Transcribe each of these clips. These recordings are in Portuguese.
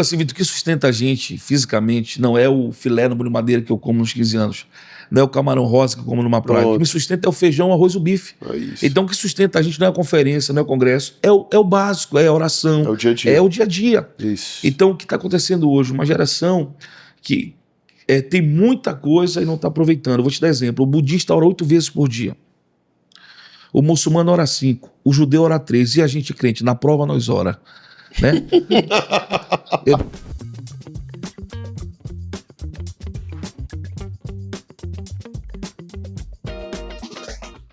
Assim, Vitor, o que sustenta a gente fisicamente não é o filé no molho de madeira que eu como nos 15 anos, não é o camarão rosa que eu como numa praia. O que me sustenta é o feijão, o arroz e o bife. É isso. Então, o que sustenta a gente não é a conferência, não é o congresso, é o básico, é a oração, É o dia a dia. é o dia a dia. Isso. Então, o que está acontecendo hoje? Uma geração que tem muita coisa e não está aproveitando. Eu vou te dar exemplo. O budista ora 8 vezes por dia. O muçulmano ora 5. O judeu ora 3. E a gente crente, na prova nós ora. Né?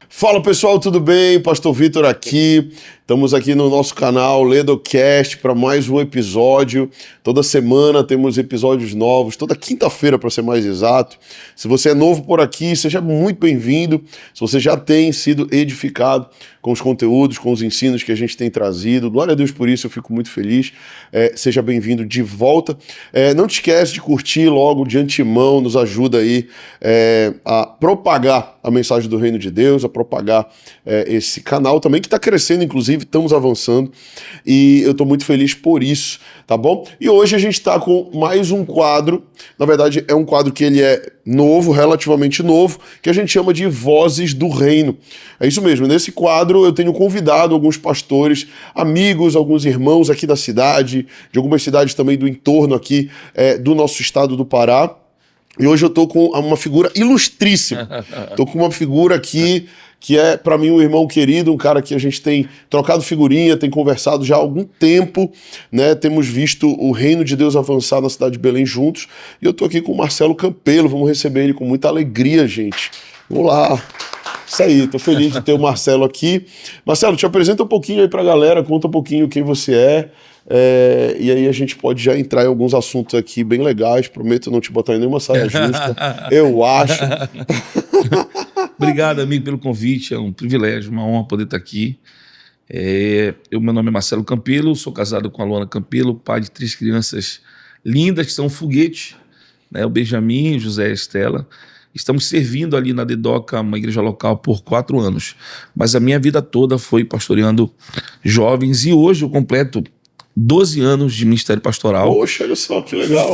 Fala pessoal, tudo bem? Pastor Vitor aqui. Estamos aqui no nosso canal LedoCast para mais um episódio. Toda semana temos episódios novos, toda quinta-feira para ser mais exato. Se você é novo por aqui, seja muito bem-vindo. Se você já tem sido edificado com os conteúdos, com os ensinos que a gente tem trazido, glória a Deus por isso, eu fico muito feliz. Seja bem-vindo de volta. Não te esquece de curtir logo de antemão, nos ajuda aí a propagar a mensagem do Reino de Deus, a propagar esse canal também, que está crescendo, inclusive, estamos avançando, e eu estou muito feliz por isso, tá bom? E hoje a gente está com mais um quadro, na verdade é um quadro que ele é novo, relativamente novo, que a gente chama de Vozes do Reino. É isso mesmo, nesse quadro eu tenho convidado alguns pastores, amigos, alguns irmãos aqui da cidade, de algumas cidades também do entorno aqui do nosso estado do Pará, e hoje eu estou com uma figura ilustríssima, estou com uma figura aqui que é, para mim, um irmão querido, um cara que a gente tem trocado figurinha, tem conversado já há algum tempo, né? Temos visto o Reino de Deus avançar na cidade de Belém juntos, e eu tô aqui com o Marcelo Campelo, vamos receber ele com muita alegria, gente. Vamos lá. Isso aí, tô feliz de ter o Marcelo aqui. Marcelo, te apresenta um pouquinho aí pra galera, conta um pouquinho quem você é, e aí a gente pode já entrar em alguns assuntos aqui bem legais, prometo não te botar em nenhuma saia justa, eu acho. Obrigado, amigo, pelo convite. É um privilégio, uma honra poder estar aqui. Meu nome é Marcelo Campelo, sou casado com a Luana Campelo, pai de 3 crianças lindas, que são foguete, né? O Benjamin, José e Estela. Estamos servindo ali na Dedoca, uma igreja local, por 4 anos. Mas a minha vida toda foi pastoreando jovens, e hoje eu completo 12 anos de ministério pastoral. Poxa, olha só, que legal.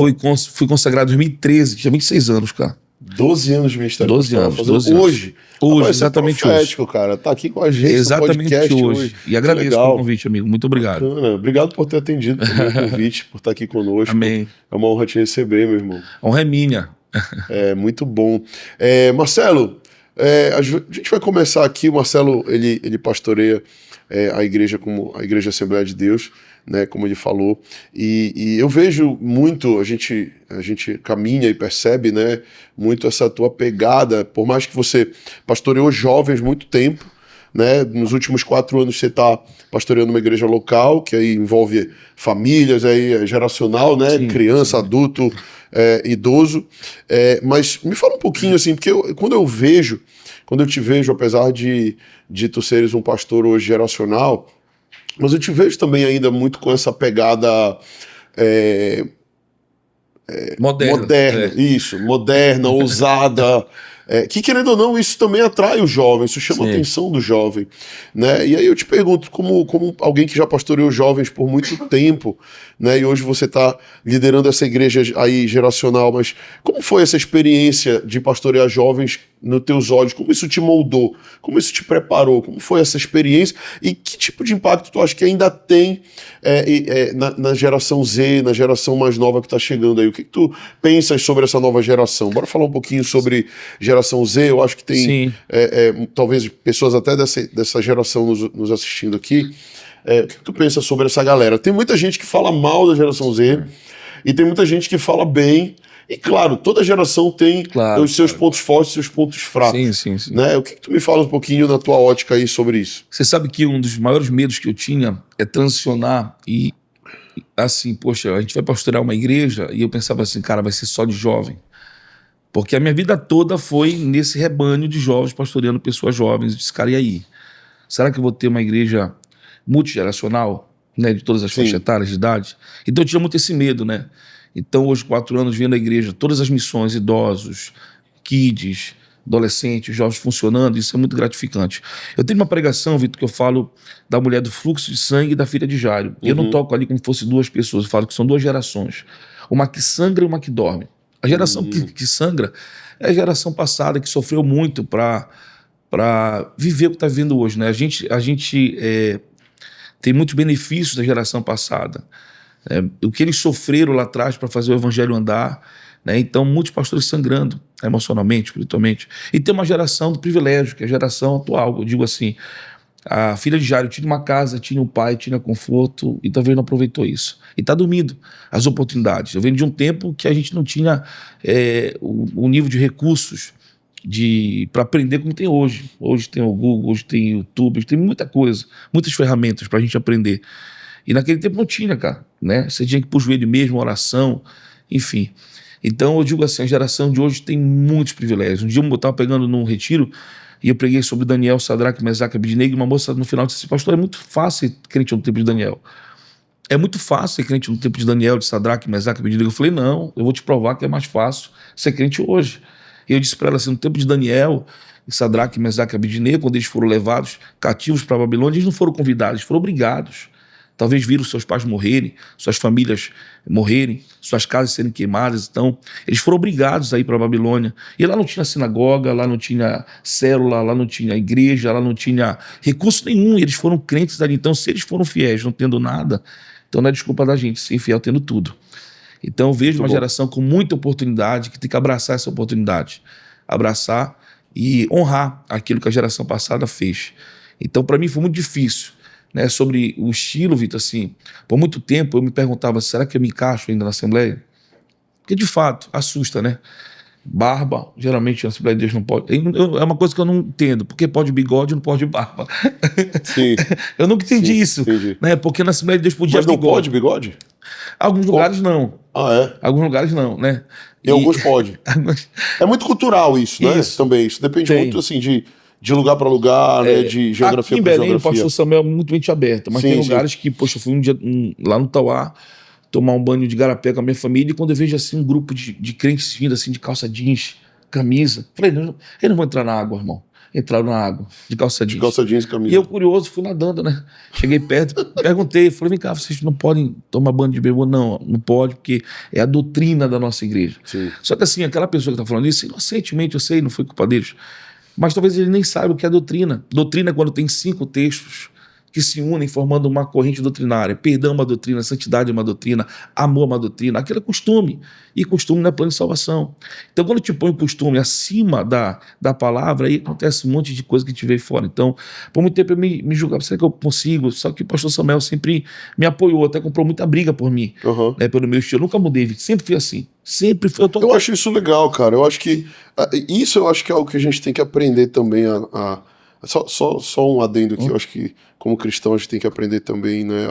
Fui consagrado em 2013, tinha 26 anos, cara. 12 anos de ministério 12 pastoral, anos, 12 anos. Hoje? Hoje, Rapaz, exatamente profético, hoje. Cara, tá aqui com a gente exatamente no podcast hoje. E agradeço pelo convite, amigo. Muito obrigado. Bacana. Obrigado por ter atendido também o convite, por estar aqui conosco. Amém. É uma honra te receber, meu irmão. A honra é minha. É muito bom. Marcelo, a gente vai começar aqui. O Marcelo, ele pastoreia a igreja como a Igreja Assembleia de Deus, né, como ele falou, e eu vejo muito, a gente caminha e percebe, né, muito essa tua pegada, por mais que você pastoreou jovens muito tempo, né, nos últimos 4 anos você está pastoreando uma igreja local, que aí envolve famílias, aí é geracional, né, sim, criança, sim, adulto, idoso, mas me fala um pouquinho assim, porque quando eu te vejo, apesar de tu seres um pastor hoje geracional, mas eu te vejo também ainda muito com essa pegada moderna, isso, moderna, ousada, que querendo ou não, isso também atrai o jovem, isso chama a atenção do jovem, né? E aí eu te pergunto, como alguém que já pastoreou jovens por muito tempo, né? E hoje você está liderando essa igreja aí geracional, mas como foi essa experiência de pastorear jovens nos teus olhos? Como isso te moldou? Como isso te preparou? Como foi essa experiência? E que tipo de impacto tu acha que ainda tem na geração Z, na geração mais nova que está chegando aí? O que tu pensas sobre essa nova geração? Bora falar um pouquinho sobre geração Z. Eu acho que tem talvez pessoas até dessa geração nos assistindo aqui. O que tu pensa sobre essa galera? Tem muita gente que fala mal da geração Z e tem muita gente que fala bem. E claro, toda geração tem os seus pontos fortes e seus pontos fracos. Sim. Né? O que tu me fala um pouquinho na tua ótica aí sobre isso? Você sabe que um dos maiores medos que eu tinha é transicionar e, assim, poxa, a gente vai pastorear uma igreja, e eu pensava assim, cara, vai ser só de jovem. Porque a minha vida toda foi nesse rebanho de jovens, pastoreando pessoas jovens. Eu disse, cara, e aí? Será que eu vou ter uma igreja multigeracional, né, de todas as faixas etárias de idade? Então eu tinha muito esse medo, né? Então hoje, 4 anos, vendo a igreja, todas as missões, idosos, kids, adolescentes, jovens funcionando, isso é muito gratificante. Eu tenho uma pregação, Vitor, que eu falo da mulher do fluxo de sangue e da filha de Jairo. Eu não toco ali como se fosse duas pessoas, eu falo que são duas gerações. Uma que sangra e uma que dorme. A geração que sangra é a geração passada que sofreu muito para viver o que está vivendo hoje, né? A gente tem muitos benefícios da geração passada. O que eles sofreram lá atrás para fazer o evangelho andar, né? Então, muitos pastores sangrando emocionalmente, espiritualmente. E tem uma geração do privilégio, que é a geração atual. Eu digo assim, a filha de Jairo tinha uma casa, tinha um pai, tinha conforto e talvez não aproveitou isso. E está dormindo as oportunidades. Eu venho de um tempo que a gente não tinha o nível de recursos para aprender como tem hoje. Hoje tem o Google, hoje tem o YouTube, hoje tem muita coisa, muitas ferramentas para a gente aprender. E naquele tempo não tinha, cara, né? Você tinha que ir pro joelho mesmo, oração, enfim. Então eu digo assim, a geração de hoje tem muitos privilégios. Um dia eu estava pegando num retiro e eu preguei sobre Daniel, Sadraque, Mesaque e Abednego, e uma moça no final disse assim, pastor, é muito fácil ser crente no tempo de Daniel. É muito fácil ser crente no tempo de Daniel, de Sadraque, Mesaque e Abednego. Eu falei, não, eu vou te provar que é mais fácil ser crente hoje. E eu disse para ela assim, no tempo de Daniel, Sadraque, Mesaque e Abednego, quando eles foram levados cativos para a Babilônia, eles não foram convidados, eles foram obrigados. Talvez viram seus pais morrerem, suas famílias morrerem, suas casas serem queimadas. Então, eles foram obrigados a ir para a Babilônia. E lá não tinha sinagoga, lá não tinha célula, lá não tinha igreja, lá não tinha recurso nenhum. E eles foram crentes ali. Então, se eles foram fiéis não tendo nada, então não é desculpa da gente ser fiel tendo tudo. Então, eu vejo uma geração com muita oportunidade que tem que abraçar essa oportunidade. Abraçar e honrar aquilo que a geração passada fez. Então, para mim, foi muito difícil. Né, sobre o estilo, Vitor, assim, por muito tempo eu me perguntava, será que eu me encaixo ainda na Assembleia? Porque, de fato, assusta, né? Barba, geralmente na Assembleia de Deus não pode. É uma coisa que eu não entendo, porque pode bigode e não pode barba. Sim. Eu nunca entendi isso, entendi. né? Porque na Assembleia de Deus podia Mas não bigode. pode bigode? Alguns lugares não. Ah, é? Alguns lugares não, né? E alguns pode. É muito cultural isso, né? Isso. Também. Isso depende muito, assim, de lugar para lugar, né? De geografia para geografia. Aqui em Belém, o pastor Samuel é muito mente aberta, mas tem lugares que, poxa, eu fui um dia lá no Tauá, tomar um banho de garapé com a minha família, e quando eu vejo assim um grupo de crentes vindo assim de calça jeans, camisa, falei, não, eles não vão entrar na água, irmão. Entraram na água, de calça jeans. De calça jeans e camisa. E eu, curioso, fui nadando, né? Cheguei perto, perguntei, falei, vem cá, vocês não podem tomar banho de bebê? Não, não pode, porque é a doutrina da nossa igreja. Sim. Só que assim, aquela pessoa que tá falando isso, inocentemente, eu sei, não foi culpa deles, mas talvez ele nem saiba o que é doutrina. Doutrina é quando tem 5 textos que se unem formando uma corrente doutrinária. Perdão é uma doutrina, santidade é uma doutrina, amor é uma doutrina. Aquilo é costume. E costume não é plano de salvação. Então, quando te põe o costume acima da palavra, aí acontece um monte de coisa que te veio fora. Então, por muito tempo eu me julgava, será que eu consigo? Só que o pastor Samuel sempre me apoiou, até comprou muita briga por mim, né, pelo meu estilo. Eu nunca mudei, sempre fui assim. Sempre fui. Eu acho isso legal, cara. Eu acho que isso eu acho que é algo que a gente tem que aprender também Só um adendo aqui, eu acho que como cristão a gente tem que aprender também, né,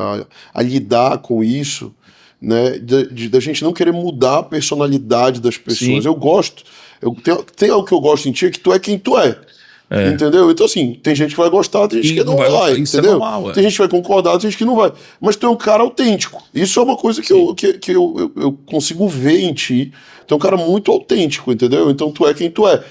a lidar com isso, né, da gente não querer mudar a personalidade das pessoas. Sim. Eu gosto, tem algo que eu gosto em ti, é que tu é quem tu é. Entendeu? Então, assim, tem gente que vai gostar, tem gente que não vai, entendeu? É normal, tem gente que vai concordar, tem gente que não vai. Mas tu é um cara autêntico. Isso é uma coisa que eu consigo ver em ti. Tu é um cara muito autêntico, entendeu? Então tu é quem tu é.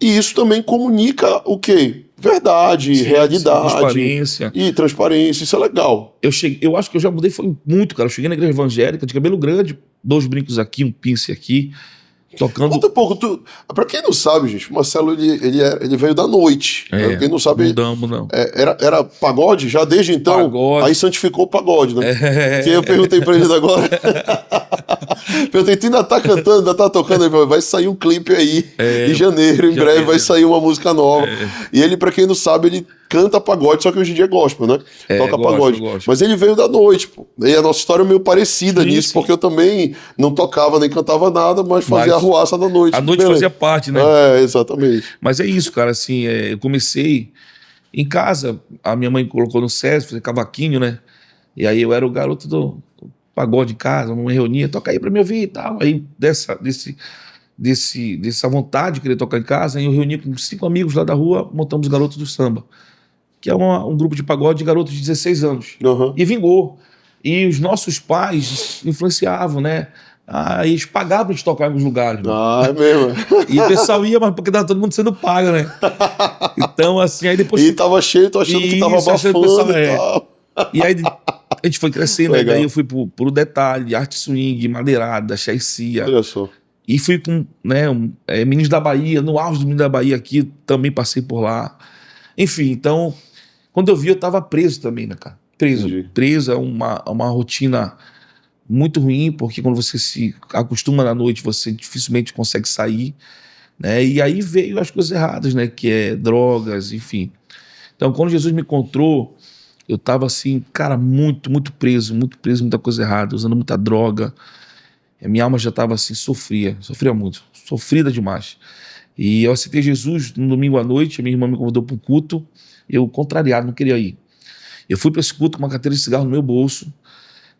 E isso também comunica o quê? Verdade, realidade. Transparência. E transparência, isso é legal. Eu acho que eu já mudei foi muito, cara. Eu cheguei na igreja evangélica, de cabelo grande, 2 brincos aqui, um pince aqui. Tocando... Conta um pouco, pra quem não sabe, gente, o Marcelo, ele veio da noite. Pra quem não sabe, não. Era pagode já desde então? Pagode. Aí santificou o pagode, né? Que eu perguntei pra ele agora. Perguntei, tu ainda tá cantando, ainda tá tocando? Ele falou, vai sair um clipe aí em janeiro, em breve vai sair uma música nova. E ele, pra quem não sabe, ele canta pagode, só que hoje em dia é gospel, né? Toca pagode. Mas ele veio da noite, pô. E a nossa história é meio parecida nisso, porque eu também não tocava nem cantava nada, mas fazia a ruaça da noite. A noite fazia parte, né? Exatamente. Mas é isso, cara, assim, eu comecei em casa, a minha mãe colocou no SESI, fazer cavaquinho, né? E aí eu era o garoto do pagode em casa, uma reunia, toca aí pra me ouvir e tal. Aí dessa vontade de querer tocar em casa, aí eu reuni com 5 amigos lá da rua, montamos os Garotos do Samba, que é um grupo de pagode de garotos de 16 anos. E vingou. E os nossos pais influenciavam, né? Aí eles pagavam pra gente tocar em alguns lugares. Mano. Ah, é mesmo. E o pessoal ia, mas porque tava todo mundo sendo pago, né? Então, assim, aí depois... E tava cheio, tô achando que tava abafando e tal. E aí a gente foi crescendo, aí Legal. daí eu fui pro Detalhe, Arte Swing, Madeirada, Chaicia. Olha só. E fui com, né, Meninos da Bahia, no auge do Meninos da Bahia aqui, também passei por lá. Enfim, então, quando eu vi, eu tava preso também, né, cara? Entendi. Preso é uma rotina muito ruim, porque quando você se acostuma na noite, você dificilmente consegue sair, né? E aí veio as coisas erradas, né? Que é drogas, enfim. Então, quando Jesus me encontrou, eu tava assim, cara, muito preso, muita coisa errada, usando muita droga. A minha alma já tava assim, sofria muito, sofrida demais. E eu aceitei Jesus no domingo à noite, a minha irmã me convidou para um culto, eu contrariado, não queria ir. Eu fui para esse culto com uma carteira de cigarro no meu bolso,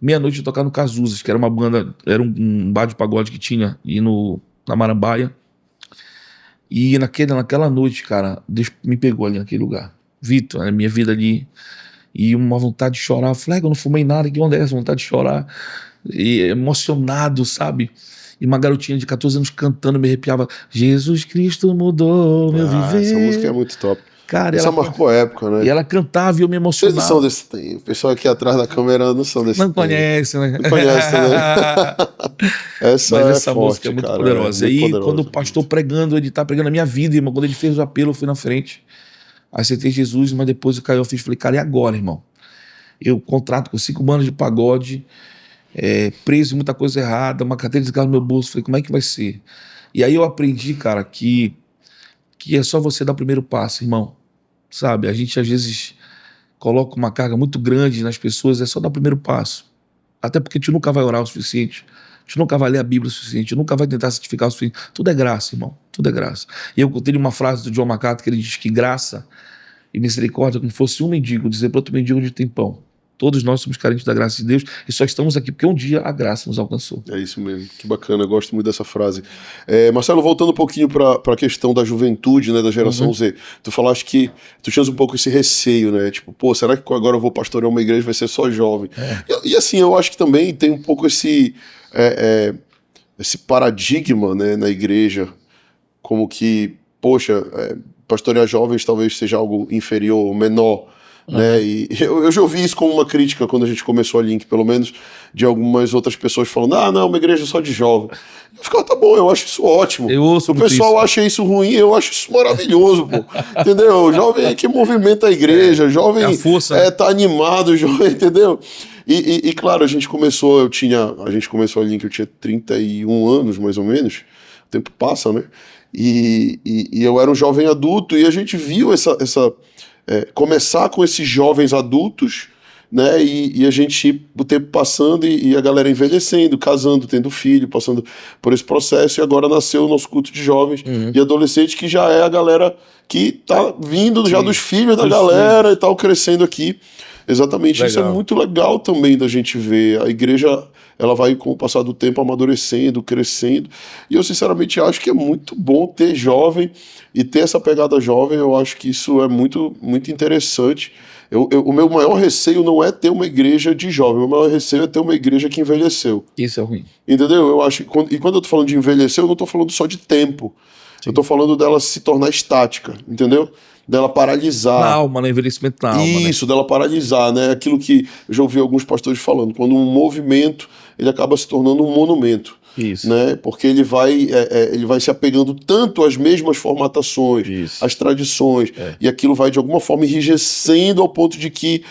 meia-noite eu tocar no Cazuzas, que era uma banda, era um bar de pagode que tinha na Marambaia. E naquela noite, cara, Deus me pegou ali naquele lugar. Vitor, a minha vida ali, e uma vontade de chorar. Eu falei, eu não fumei nada, que onda é essa? Vontade de chorar. E emocionado, sabe? E uma garotinha de 14 anos cantando, me arrepiava. Jesus Cristo mudou meu viver. Essa música é muito top. Cara, essa marcou a época, né? E ela cantava e eu me Vocês emocionava. não são desse tempo. O pessoal aqui atrás da câmera não são desse Não tempo. conhece, né? Não conhece, né? Mas essa forte, música é muito cara, poderosa. é muito E aí, poderosa. quando o pastor pregando, ele tá pregando a minha vida, irmão. Quando ele fez o apelo, eu fui na frente. Aceitei Jesus, mas depois o Caio fez. Falei, cara, e agora, irmão? Eu contrato com 5 bandas de pagode, preso em muita coisa errada, uma carteira de cigarro no meu bolso. Falei, como é que vai ser? E aí eu aprendi, cara, que é só você dar o primeiro passo, irmão. Sabe? A gente às vezes coloca uma carga muito grande nas pessoas, é só dar o primeiro passo. Até porque a gente nunca vai orar o suficiente, a gente nunca vai ler a Bíblia o suficiente, a gente nunca vai tentar certificar o suficiente. Tudo é graça, irmão. Tudo é graça. E eu tenho uma frase do John MacArthur que ele diz que graça e misericórdia, como fosse um mendigo, dizer para outro mendigo onde tem pão. Todos nós somos carentes da graça de Deus e só estamos aqui porque um dia a graça nos alcançou. É isso mesmo, que bacana, eu gosto muito dessa frase. Marcelo, voltando um pouquinho para a questão da juventude, né, da geração Z, tu falaste que tu tinhas um pouco esse receio, né, tipo, pô, será que agora eu vou pastorear uma igreja vai ser só jovem? E assim, eu acho que também tem um pouco esse paradigma, né, na igreja, como que, poxa, pastorear jovens talvez seja algo inferior ou menor, né? E eu já ouvi isso como uma crítica quando a gente começou a Link, pelo menos, de algumas outras pessoas falando, não, uma igreja só de jovem. Eu ficava, tá bom, eu acho isso ótimo. Eu ouço o pessoal isso. Acha isso ruim, eu acho isso maravilhoso, pô. Entendeu? O jovem é que movimenta a igreja, jovem a força, tá animado, jovem, entendeu? E claro, a gente começou a Link, eu tinha 31 anos, mais ou menos. O tempo passa, né? E eu era um jovem adulto e a gente viu começar com esses jovens adultos, né? E a gente, o tempo passando e a galera envelhecendo, casando, tendo filho, passando por esse processo. E agora nasceu o nosso culto de jovens e adolescentes, que já é a galera que tá vindo já dos filhos da galera e tal, crescendo aqui. Exatamente, legal. Isso é muito legal também da gente ver. A igreja, ela vai, com o passar do tempo, amadurecendo, crescendo. E eu, sinceramente, acho que é muito bom ter jovem e ter essa pegada jovem. Eu acho que isso é muito, muito interessante. O meu maior receio não é ter uma igreja de jovem. O meu maior receio é ter uma igreja que envelheceu. Isso é ruim. Entendeu? Eu acho que quando eu tô falando de envelhecer, eu não tô falando só de tempo. Sim. Eu tô falando dela se tornar estática, entendeu? Dela paralisar. Na alma, no envelhecimento na alma. Isso, dela paralisar, né? Aquilo que eu já ouvi alguns pastores falando, quando um movimento, ele acaba se tornando um monumento. Isso. Né? Porque ele vai se apegando tanto às mesmas formatações, isso. às tradições, e aquilo vai de alguma forma enrijecendo ao ponto de que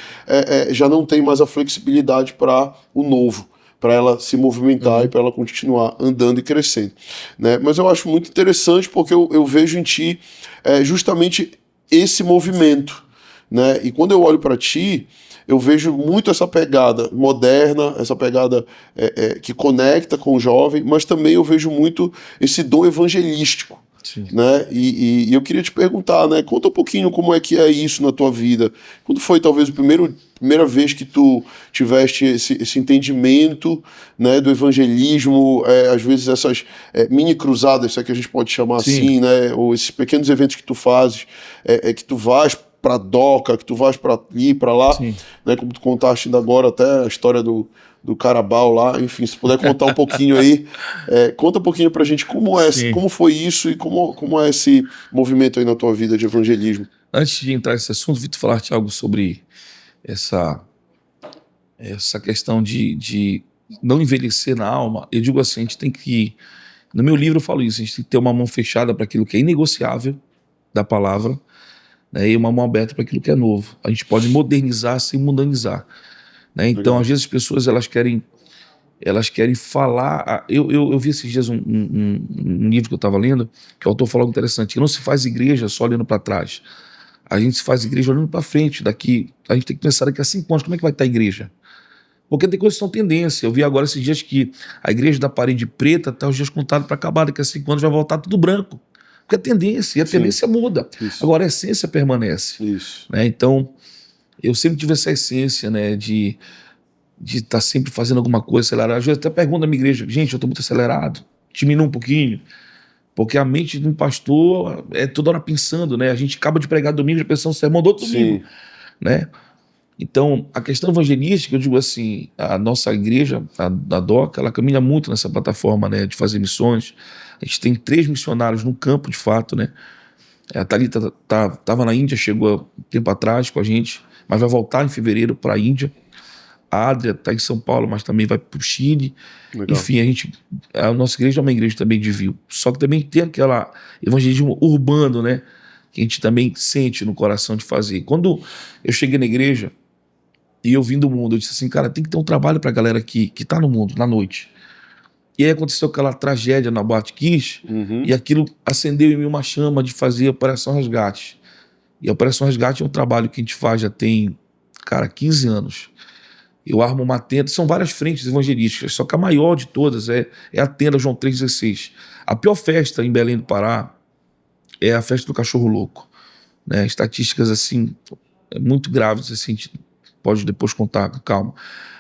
já não tem mais a flexibilidade para o novo, para ela se movimentar e para ela continuar andando e crescendo. Né? Mas eu acho muito interessante porque eu vejo em ti justamente esse movimento. Né? E quando eu olho para ti, eu vejo muito essa pegada moderna, essa pegada que conecta com o jovem, mas também eu vejo muito esse dom evangelístico. Sim. Né? E eu queria te perguntar, né? Conta um pouquinho como é que é isso na tua vida. Quando foi talvez a primeira vez que tu tiveste esse entendimento, né, do evangelismo, às vezes essas mini cruzadas, se é que a gente pode chamar Sim. assim, né? Ou esses pequenos eventos que tu fazes, que tu vais para Doca, que tu vais para ali, para lá, né, como tu contaste ainda agora até a história do do Carabao lá, enfim, se puder contar um pouquinho aí, conta um pouquinho pra gente como foi isso e como é esse movimento aí na tua vida de evangelismo. Antes de entrar nesse assunto, Vitor, falar-te algo sobre essa questão de não envelhecer na alma. Eu digo assim, a gente tem que, no meu livro eu falo isso, a gente tem que ter uma mão fechada para aquilo que é inegociável da palavra, né, e uma mão aberta para aquilo que é novo. A gente pode modernizar sem mundanizar, né? Então, Legal. às vezes as pessoas elas querem falar. Eu vi esses dias um livro que eu estava lendo, que o autor falou algo interessante, que não se faz igreja só olhando para trás. A gente se faz igreja olhando para frente. Daqui, a gente tem que pensar daqui a 5 anos, como é que vai estar a igreja? Porque tem coisas que são tendência. Eu vi agora esses dias que a igreja da parede preta está os dias contados para acabar, daqui a 5 anos vai voltar tudo branco. Porque é tendência, e a tendência muda. Isso. Agora a essência permanece. Isso. Né? Então, eu sempre tive essa essência, né, de estar sempre fazendo alguma coisa acelerada. Às vezes até pergunto na minha igreja, gente, eu estou muito acelerado, diminui um pouquinho. Porque a mente de um pastor é toda hora pensando, né? A gente acaba de pregar domingo, já pensando no sermão do outro domingo, né? Então, a questão evangelística, eu digo assim, a nossa igreja, a DOCA, ela caminha muito nessa plataforma, né, de fazer missões. A gente tem 3 missionários no campo, de fato, né? A Thalita estava na Índia, chegou há um tempo atrás com a gente, mas vai voltar em fevereiro para a Índia. A Adria está em São Paulo, mas também vai para o Chile. Legal. Enfim, a nossa igreja é uma igreja também de Viu. Só que também tem aquela evangelismo urbano, né? Que a gente também sente no coração de fazer. Quando eu cheguei na igreja e eu vim do mundo, eu disse assim, cara, tem que ter um trabalho para a galera que está no mundo, na noite. E aí aconteceu aquela tragédia na Boate Kiss, e aquilo acendeu em mim uma chama de fazer a Operação Resgate. E a Operação Resgate é um trabalho que a gente faz já tem, cara, 15 anos. Eu armo uma tenda, são várias frentes evangelísticas, só que a maior de todas é a tenda João 3,16. A pior festa em Belém do Pará é a festa do cachorro louco, né? Estatísticas assim, muito graves, assim, a gente pode depois contar com calma.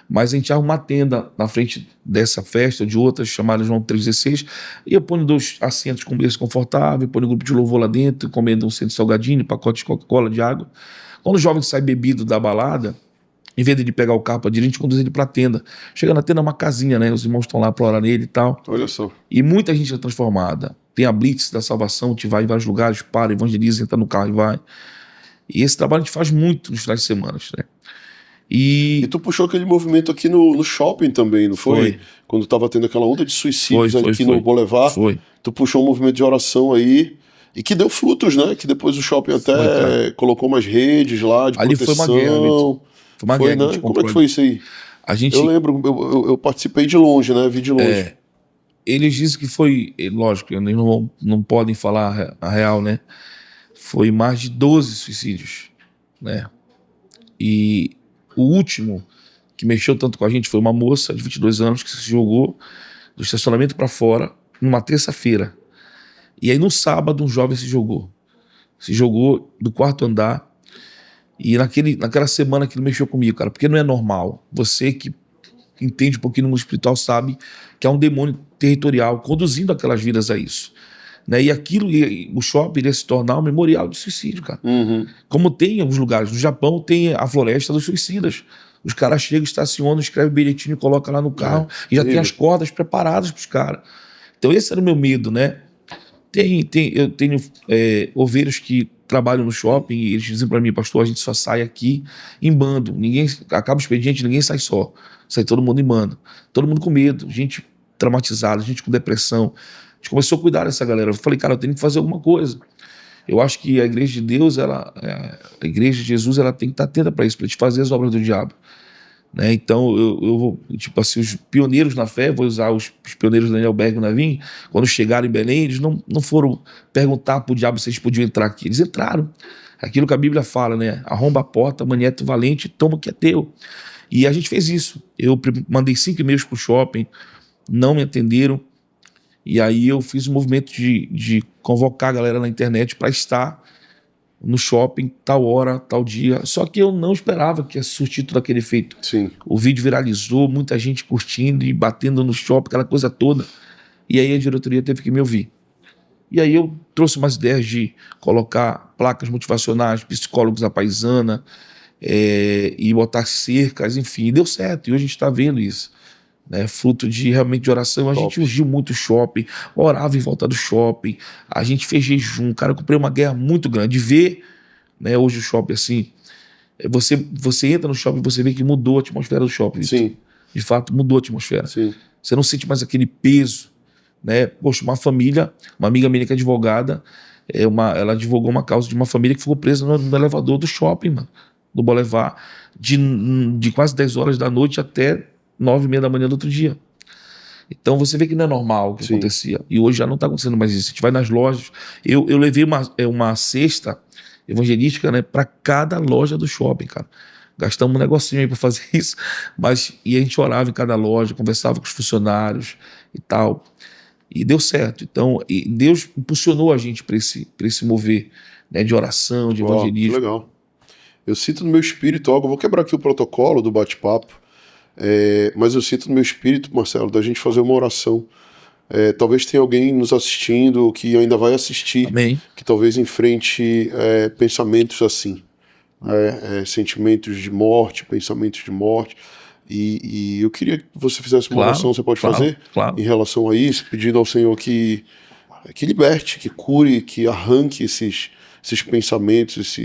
Mas a gente arma uma tenda na frente dessa festa, de outras, chamada João 3,16, e eu ponho 2 assentos com berço confortável, ponho um grupo de louvor lá dentro, comendo um centro de salgadinho, pacote de Coca-Cola, de água. Quando o jovem sai bebido da balada, em vez de pegar o carro para dirigir, a gente conduz ele para a tenda. Chega na tenda, é uma casinha, né? Os irmãos estão lá para orar nele e tal. Olha só. E muita gente é transformada. Tem a Blitz da Salvação, que vai em vários lugares, para, evangeliza, entra no carro e vai. E esse trabalho a gente faz muito nos finais de semana, né? E tu puxou aquele movimento aqui no shopping também, não foi? Quando estava tendo aquela onda de suicídios aqui no Boulevard. Foi. Tu puxou um movimento de oração aí e que deu frutos, né? Que depois o shopping até colocou umas redes lá de ali proteção. Foi uma guerra, Vitor. Foi uma guerra, né? Como é que foi isso aí? Eu lembro, eu participei de longe, né? Vi de longe. Eles dizem que foi, lógico, eles não podem falar a real, né? Foi mais de 12 suicídios, né? E o último que mexeu tanto com a gente foi uma moça de 22 anos que se jogou do estacionamento para fora numa terça-feira. E aí no sábado um jovem se jogou do 4º andar. E naquela semana aquilo mexeu comigo, cara, porque não é normal. Você que entende um pouquinho no mundo espiritual sabe que há um demônio territorial conduzindo aquelas vidas a isso, né? E aquilo, o shopping iria se tornar um memorial de suicídio, cara. Como tem em alguns lugares. No Japão tem a floresta dos suicidas. Os caras chegam, estacionam, escrevem bilhetinho e colocam lá no carro e já tem as cordas preparadas para os caras. Então esse era o meu medo, né? Eu tenho ovelhos que trabalham no shopping e eles dizem para mim, pastor, a gente só sai aqui em bando. Acaba o expediente, ninguém sai só. Sai todo mundo em bando. Todo mundo com medo, gente traumatizada, gente com depressão. A gente começou a cuidar dessa galera. Eu falei, cara, eu tenho que fazer alguma coisa. Eu acho que a igreja de Deus, a igreja de Jesus, ela tem que estar atenta para isso, para te fazer as obras do diabo. Né? Então, eu vou, tipo assim, os pioneiros na fé, vou usar os pioneiros Daniel Berg e Navim, quando chegaram em Belém, eles não foram perguntar para o diabo se eles podiam entrar aqui. Eles entraram. Aquilo que a Bíblia fala, né? Arromba a porta, manieta valente, toma o que é teu. E a gente fez isso. Eu mandei 5 e-mails para o shopping, não me atenderam. E aí eu fiz um movimento de convocar a galera na internet para estar no shopping, tal hora, tal dia. Só que eu não esperava que ia surtir todo aquele efeito. Sim. O vídeo viralizou, muita gente curtindo e batendo no shopping, aquela coisa toda. E aí a diretoria teve que me ouvir. E aí eu trouxe umas ideias de colocar placas motivacionais, psicólogos à paisana, e botar cercas, enfim. E deu certo, e hoje a gente está vendo isso. né, fruto de realmente de oração. A gente ungiu muito o shopping, orava em volta do shopping, a gente fez jejum. Cara, eu comprei uma guerra muito grande de ver, né, hoje o shopping assim. Você entra no shopping e você vê que mudou a atmosfera do shopping. Sim. De fato, mudou a atmosfera. Sim. Você não sente mais aquele peso, né? Poxa, uma família, uma amiga minha que é advogada, ela advogou uma causa de uma família que ficou presa no elevador do shopping, mano, do Boulevard, de quase 10 horas da noite até 9h30 da manhã do outro dia. Então você vê que não é normal o que acontecia. E hoje já não está acontecendo mais isso. A gente vai nas lojas. Eu levei uma cesta evangelística, né, para cada loja do shopping, cara. Gastamos um negocinho aí para fazer isso, e a gente orava em cada loja, conversava com os funcionários e tal. E deu certo. Então, Deus impulsionou a gente para esse mover, né, de oração, de evangelismo. Que legal. Eu sinto no meu espírito algo, eu vou quebrar aqui o protocolo do bate-papo, mas eu sinto no meu espírito, Marcelo, da gente fazer uma oração. Talvez tenha alguém nos assistindo que ainda vai assistir, Amém. Que talvez enfrente pensamentos assim, sentimentos de morte, pensamentos de morte. E eu queria que você fizesse uma oração, você pode fazer? Claro. Em relação a isso, pedindo ao Senhor que liberte, que cure, que arranque esses pensamentos,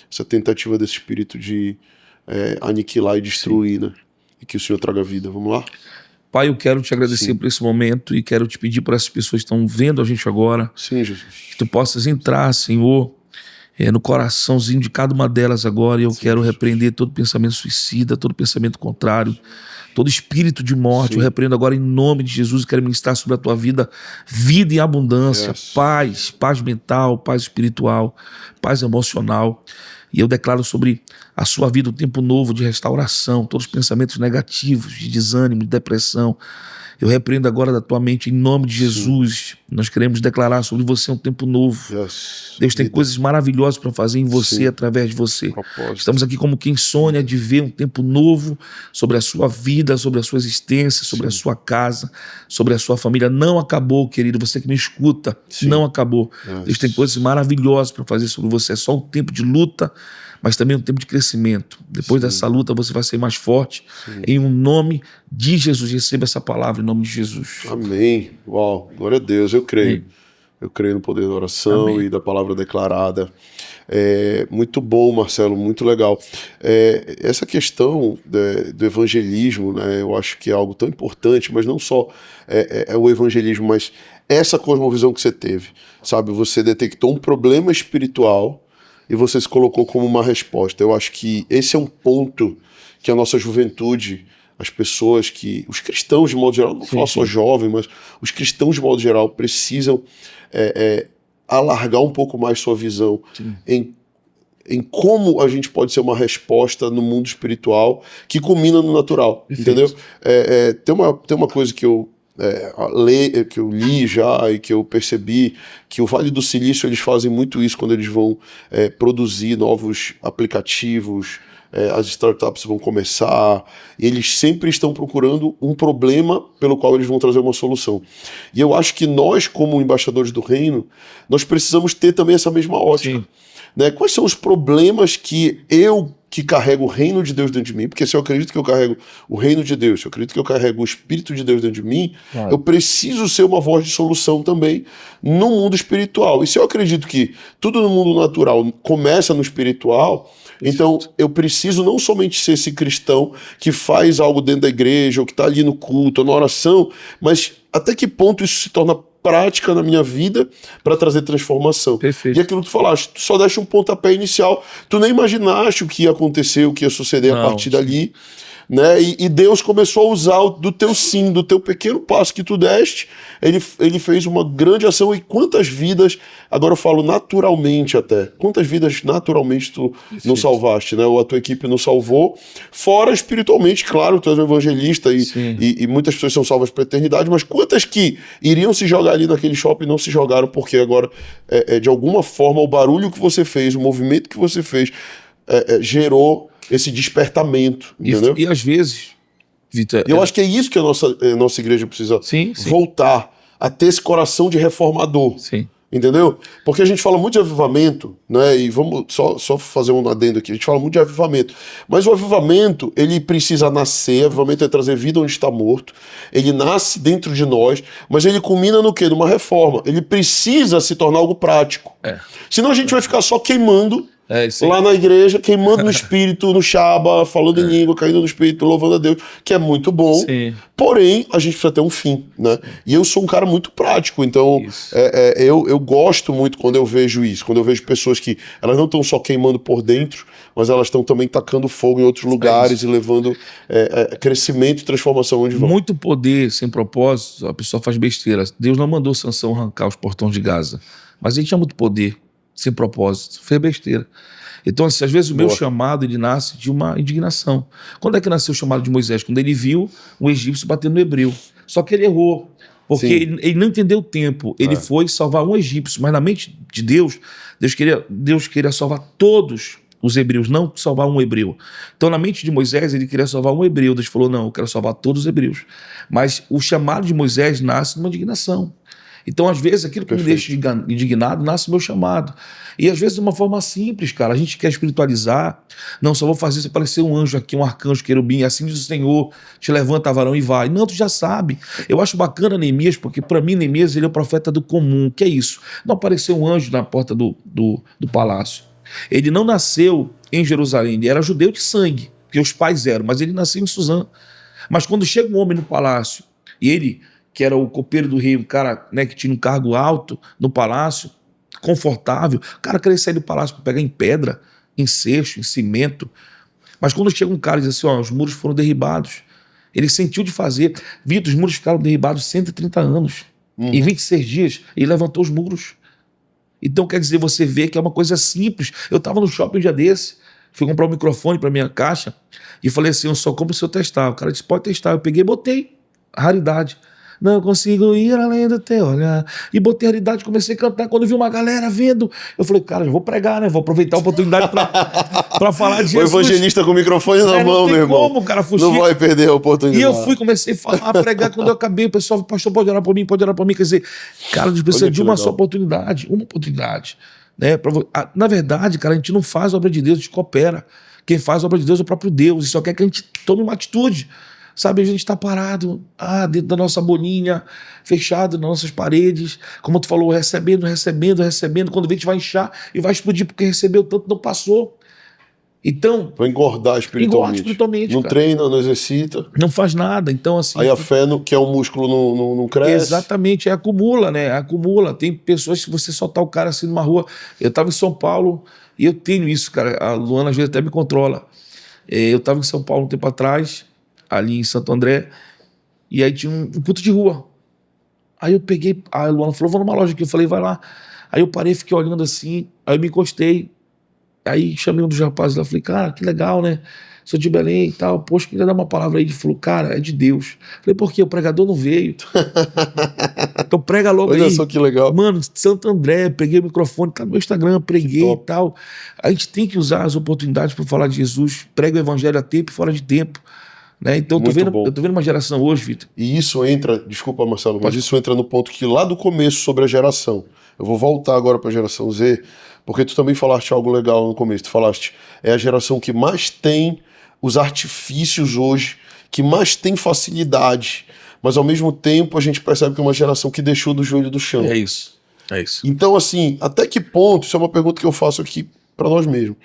essa tentativa desse espírito de aniquilar e destruir, né? E que o Senhor traga vida. Vamos lá? Pai, eu quero te agradecer por esse momento e quero te pedir por essas pessoas que estão vendo a gente agora. Sim, Jesus. Que tu possas entrar, Senhor, no coraçãozinho de cada uma delas agora. E eu quero repreender todo pensamento suicida, todo pensamento contrário, todo espírito de morte. Eu repreendo agora em nome de Jesus e quero ministrar sobre a tua vida em abundância, paz mental, paz espiritual, paz emocional. E eu declaro sobre a sua vida um tempo novo de restauração, todos os pensamentos negativos, de desânimo, de depressão. Eu repreendo agora da tua mente em nome de Jesus. Nós queremos declarar sobre você um tempo novo. Deus tem coisas maravilhosas para fazer em você, através de você. Estamos aqui como quem sonha de ver um tempo novo sobre a sua vida, sobre a sua existência, sobre a sua casa, sobre a sua família. Não acabou, querido, você que me escuta, não acabou. Deus tem coisas maravilhosas para fazer sobre você. É só um tempo de luta, mas também um tempo de crescimento. Depois dessa luta você vai ser mais forte. Em um nome de Jesus. Receba essa palavra em nome de Jesus. Amém. Uau, glória a Deus, eu creio. Amém. Eu creio no poder da oração e da palavra declarada. Muito bom, Marcelo, muito legal. Essa questão do evangelismo, né, eu acho que é algo tão importante, mas não só o evangelismo, mas essa cosmovisão que você teve, sabe? Você detectou um problema espiritual e você se colocou como uma resposta. Eu acho que esse é um ponto que a nossa juventude, as pessoas os cristãos de modo geral, não falo só jovem, mas os cristãos de modo geral precisam alargar um pouco mais sua visão em como a gente pode ser uma resposta no mundo espiritual que culmina no natural, entendeu? Tem uma coisa que eu li já e que eu percebi que o Vale do Silício eles fazem muito isso quando eles vão produzir novos aplicativos, as startups vão começar e eles sempre estão procurando um problema pelo qual eles vão trazer uma solução. E eu acho que nós, como embaixadores do reino, nós precisamos ter também essa mesma ótica. Né? Quais são os problemas que carrego o reino de Deus dentro de mim? Porque se eu acredito que eu carrego o reino de Deus, se eu acredito que eu carrego o Espírito de Deus dentro de mim, eu preciso ser uma voz de solução também no mundo espiritual. E se eu acredito que tudo no mundo natural começa no espiritual, então eu preciso não somente ser esse cristão que faz algo dentro da igreja, ou que está ali no culto, ou na oração, mas até que ponto isso se torna prática na minha vida para trazer transformação. Perfeito. E aquilo que tu falaste, tu só deste um pontapé inicial, tu nem imaginaste o que ia acontecer, o que ia suceder a partir dali, né? E Deus começou a usar do teu sim, do teu pequeno passo que tu deste, ele fez uma grande ação. E quantas vidas, agora eu falo naturalmente até, quantas vidas naturalmente tu não salvaste, né? Ou a tua equipe não salvou, fora espiritualmente, claro, tu és um evangelista e muitas pessoas são salvas para a eternidade, mas quantas que iriam se jogar ali naquele shopping não se jogaram porque agora, de alguma forma, o barulho que você fez, o movimento que você fez, gerou esse despertamento, entendeu? E às vezes, Vitor... Eu acho que é isso que a nossa igreja precisa voltar a ter esse coração de reformador. Entendeu? Porque a gente fala muito de avivamento, né? E vamos só fazer um adendo aqui. A gente fala muito de avivamento. Mas o avivamento, ele precisa nascer. O avivamento é trazer vida onde está morto. Ele nasce dentro de nós, mas ele culmina no quê? Numa reforma. Ele precisa se tornar algo prático. Senão a gente vai ficar só queimando lá na igreja, queimando no espírito, no Shaba, falando em língua, caindo no espírito, louvando a Deus, que é muito bom. Sim. Porém, a gente precisa ter um fim, né? E eu sou um cara muito prático, então eu gosto muito quando eu vejo isso, quando eu vejo pessoas que elas não estão só queimando por dentro, mas elas estão também tacando fogo em outros lugares e levando crescimento e transformação onde vão. Muito poder sem propósito, a pessoa faz besteira. Deus não mandou Sansão arrancar os portões de Gaza, mas ele tinha muito poder sem propósito, fez besteira. Então, assim, às vezes o meu chamado, ele nasce de uma indignação. Quando é que nasceu o chamado de Moisés? Quando ele viu um egípcio batendo no hebreu. Só que ele errou, porque ele não entendeu o tempo. Ele foi salvar um egípcio, mas na mente de Deus, Deus queria salvar todos os hebreus, não salvar um hebreu. Então, na mente de Moisés, ele queria salvar um hebreu. Deus falou, não, eu quero salvar todos os hebreus. Mas o chamado de Moisés nasce numa indignação. Então, às vezes, aquilo que me deixa indignado nasce o meu chamado. E, às vezes, de uma forma simples, cara. A gente quer espiritualizar. Não, só vou fazer se aparecer um anjo aqui, um arcanjo, querubim. Assim diz o Senhor, te levanta, varão, e vai. Não, tu já sabe. Eu acho bacana Neemias, porque, para mim, Neemias, ele é o profeta do comum. Que é isso? Não apareceu um anjo na porta do palácio. Ele não nasceu em Jerusalém. Ele era judeu de sangue, que os pais eram. Mas ele nasceu em Suzã. Mas quando chega um homem no palácio, e ele, que era o copeiro do rei, um cara, né, que tinha um cargo alto no palácio, confortável, o cara queria sair do palácio para pegar em pedra, em cesto, em cimento. Mas quando chega um cara e diz assim, ó, os muros foram derribados, ele sentiu de fazer. Vitor, os muros ficaram derribados 130 anos. Em 26 dias, ele levantou os muros. Então, quer dizer, você vê que é uma coisa simples. Eu estava no shopping um dia desse, fui comprar um microfone para minha caixa e falei assim, eu só compro se eu testar. O cara disse, pode testar. Eu peguei e botei. Raridade. Não consigo ir além do teu olhar. E botei a raridade, comecei a cantar. Quando vi uma galera vendo, eu falei, cara, eu vou pregar, né? Vou aproveitar a oportunidade para falar de Jesus. O evangelista com o microfone na mão, meu irmão. Como, cara, fugir. Não vai perder a oportunidade. E eu fui, comecei a falar, a pregar. Quando eu acabei, o pessoal, pastor, pode orar por mim, pode orar por mim. Quer dizer, cara, a gente precisa de uma só oportunidade. Uma oportunidade. Né? Na verdade, cara, a gente não faz a obra de Deus, a gente coopera. Quem faz a obra de Deus é o próprio Deus. E só quer que a gente tome uma atitude. Sabe, a gente está parado dentro da nossa bolinha, fechado nas nossas paredes, como tu falou, recebendo. Quando vê, a gente vai inchar e vai explodir porque recebeu tanto, não passou. Então... Vai engordar espiritualmente. Não cara. Treina, não exercita. Não faz nada, então assim... Aí a fé, que é um músculo, não cresce. Exatamente, acumula, né? Acumula. Tem pessoas que você soltar o cara assim numa rua... Eu estava em São Paulo e eu tenho isso, cara. A Luana às vezes até me controla. Eu estava em São Paulo um tempo atrás... ali em Santo André, e aí tinha um culto de rua. Aí eu peguei, a Luana falou, vou numa loja aqui, eu falei, vai lá. Aí eu parei, fiquei olhando assim, aí eu me encostei, aí chamei um dos rapazes lá, falei, cara, que legal, né? Sou de Belém e tal, poxa, queria dar uma palavra aí. Ele falou, cara, é de Deus. Falei, por quê? O pregador não veio. Então prega logo aí. Olha só que legal. Mano, Santo André, peguei o microfone, tá no meu Instagram, preguei e tal. A gente tem que usar as oportunidades para falar de Jesus, prega o evangelho a tempo e fora de tempo. Né? Então eu tô vendo uma geração hoje, Vitor. E isso entra, desculpa Marcelo, mas isso entra no ponto que lá do começo sobre a geração, eu vou voltar agora para a geração Z, porque tu também falaste algo legal no começo, tu falaste, é a geração que mais tem os artifícios hoje, que mais tem facilidade, mas ao mesmo tempo a gente percebe que é uma geração que deixou do joelho do chão. É isso. Então assim, até que ponto, isso é uma pergunta que eu faço aqui para nós mesmos,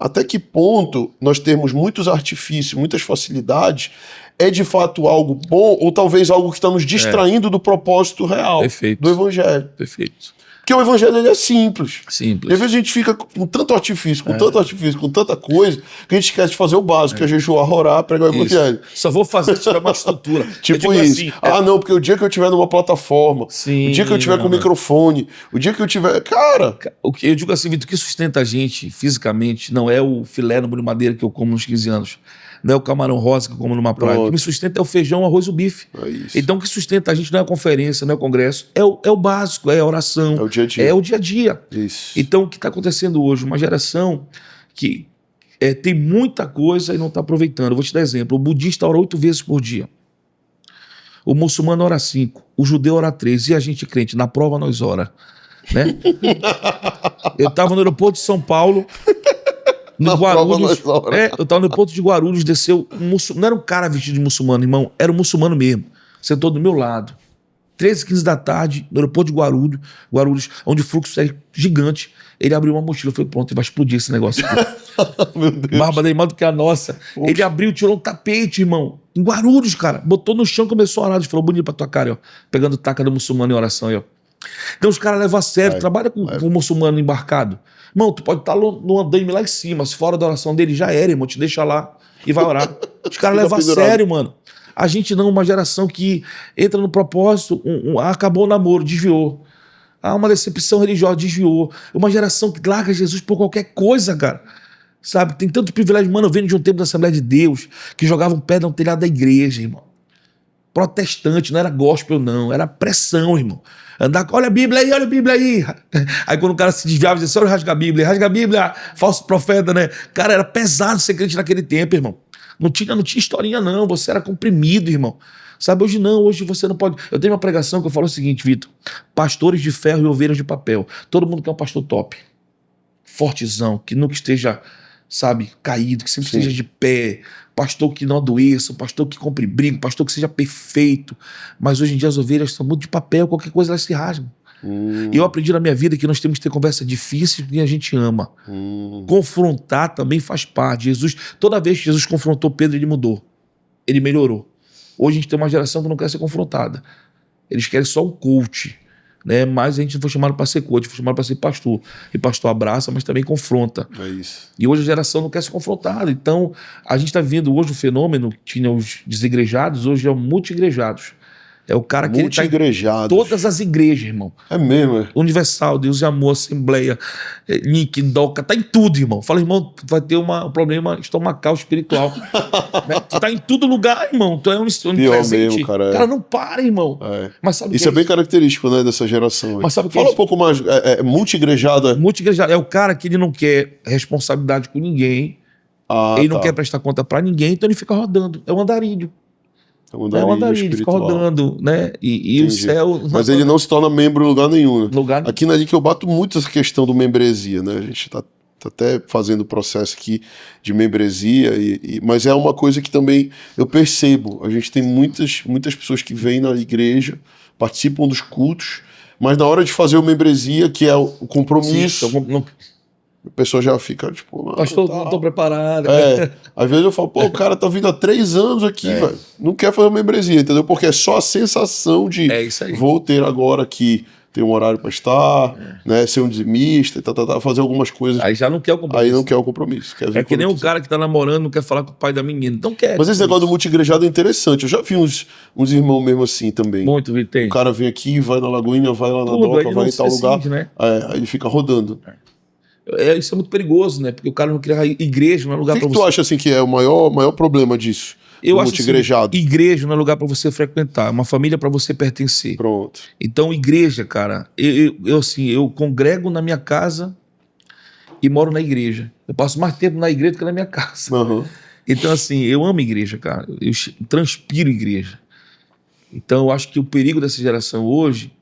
até que ponto nós termos muitos artifícios, muitas facilidades, é de fato algo bom ou talvez algo que está nos distraindo do propósito real do evangelho? Perfeito. Porque o evangelho ele é simples. E às vezes a gente fica com tanto artifício, com tanta coisa, que a gente esquece de fazer o básico, que é jejuar, orar, pregar o evangelho. Só vou fazer se tiver uma estrutura. Tipo isso. Assim, não, porque o dia que eu estiver numa plataforma, o dia que eu estiver com o microfone, o dia que eu tiver... Cara... Eu digo assim, Vitor, o que sustenta a gente fisicamente não é o filé no molho de madeira que eu como nos 15 anos. Não é o camarão rosa que eu como numa praia. O que me sustenta é o feijão, o arroz e o bife. Então o que sustenta a gente não é a conferência, não é o congresso, é o básico, é a oração. É o dia a dia. É o dia a dia. Isso. Então o que está acontecendo hoje? Uma geração que tem muita coisa e não está aproveitando. Eu vou te dar exemplo. O budista ora 8 vezes por dia. O muçulmano ora 5. O judeu ora 3. E a gente crente, na prova nós ora. né? Eu tava no aeroporto de São Paulo, no Guarulhos. Eu tava no aeroporto de Guarulhos, desceu não era um cara vestido de muçulmano, irmão, era um muçulmano mesmo. Sentou do meu lado. 13h15 da tarde, no aeroporto de Guarulhos, onde o fluxo é gigante. Ele abriu uma mochila, eu falei, pronto, vai explodir esse negócio aqui. Meu Deus. Barba dele maior do que a nossa. Poxa. Ele abriu, tirou um tapete, irmão. Em Guarulhos, cara. Botou no chão, começou a orar. Ele falou, bonito pra tua cara, ó. Pegando taca do muçulmano em oração, aí, ó. Então os caras levam a sério, trabalha com o muçulmano embarcado. Irmão, tu pode estar no andaime lá em cima, se fora da oração dele já era, irmão, te deixa lá e vai orar. Os caras levam a sério, mano. A gente não, uma geração que entra no propósito, acabou o namoro, desviou. Uma decepção religiosa, desviou. Uma geração que larga Jesus por qualquer coisa, cara. Sabe? Tem tanto privilégio. Mano, eu venho de um tempo da Assembleia de Deus que jogavam pedra no telhado da igreja, irmão. Protestante, não era gospel, não. Era pressão, irmão. Andar, olha a Bíblia aí, olha a Bíblia aí. Aí quando o cara se desviava, dizia, olha, rasga a Bíblia, falso profeta, né? Cara, era pesado ser crente naquele tempo, irmão. Não tinha historinha, não. Você era comprimido, irmão. Sabe, hoje não, hoje você não pode... Eu tenho uma pregação que eu falo o seguinte, Vitor. Pastores de ferro e ovelhas de papel. Todo mundo quer um pastor top. Fortezão, que nunca esteja, sabe, caído, que sempre esteja de pé. Pastor que não adoeça, pastor que compre briga, pastor que seja perfeito. Mas hoje em dia as ovelhas são muito de papel, qualquer coisa elas se rasgam. E eu aprendi na minha vida que nós temos que ter conversa difícil com quem a gente ama. Confrontar também faz parte. Jesus, toda vez que Jesus confrontou Pedro, ele mudou. Ele melhorou. Hoje a gente tem uma geração que não quer ser confrontada. Eles querem só um coach, né? Mas a gente não foi chamado para ser coach, foi chamado para ser pastor. E pastor abraça, mas também confronta. É isso. E hoje a geração não quer ser confrontada. Então, a gente está vendo hoje o fenômeno, tinha os desigrejados, hoje é o multi-igrejados. É o cara que ele tá em todas as igrejas, irmão. É mesmo, é? Universal, Deus e Amor, Assembleia, Link, Doca, tá em tudo, irmão. Fala, irmão, tu vai ter um problema estomacal espiritual. Né? Tu tá em todo lugar, irmão. Tu é onipresente. Mesmo, cara. Cara, não para, irmão. Mas sabe isso é bem característico, né, dessa geração. Mas sabe o que Fala um pouco mais, multi-igrejado. Multi-igrejado é o cara que ele não quer responsabilidade com ninguém, ele não quer prestar conta pra ninguém, então ele fica rodando. É um andarilho. É um andarilho, ele fica rodando, né? E o céu... Mas ele não se torna membro em lugar nenhum, né? Aqui na Link eu bato muito essa questão do membresia, né? A gente tá até fazendo o processo aqui de membresia, mas é uma coisa que também eu percebo. A gente tem muitas pessoas que vêm na igreja, participam dos cultos, mas na hora de fazer o membresia, que é o compromisso... Sim, a pessoa já fica, tipo... Pastor, não tô preparado. Às vezes eu falo, pô, o cara tá vindo há 3 anos aqui, velho. Não quer fazer uma membresia, entendeu? Porque é só a sensação de... Vou ter agora aqui, ter um horário pra estar, né? Ser um dizimista, fazer algumas coisas. Aí já não quer o compromisso. Aí não quer o compromisso. Quer que nem o cara que tá namorando, não quer falar com o pai da menina. Não quer. Mas esse negócio do multi-igrejado é interessante. Eu já vi uns irmãos mesmo assim também. Muito, tem. O cara vem aqui, vai na Lagoinha, vai lá na Doca, vai em tal lugar. Né? Aí ele fica rodando. Isso é muito perigoso, né? Porque o cara não cria igreja, não é lugar para você. O que tu acha assim, que é o maior problema disso? Eu acho assim, igreja não é lugar para você frequentar, é uma família para você pertencer. Pronto. Então, igreja, cara, eu congrego na minha casa e moro na igreja. Eu passo mais tempo na igreja do que na minha casa. Uhum. Então, assim, eu amo igreja, cara. Eu transpiro igreja. Então, eu acho que o perigo dessa geração hoje...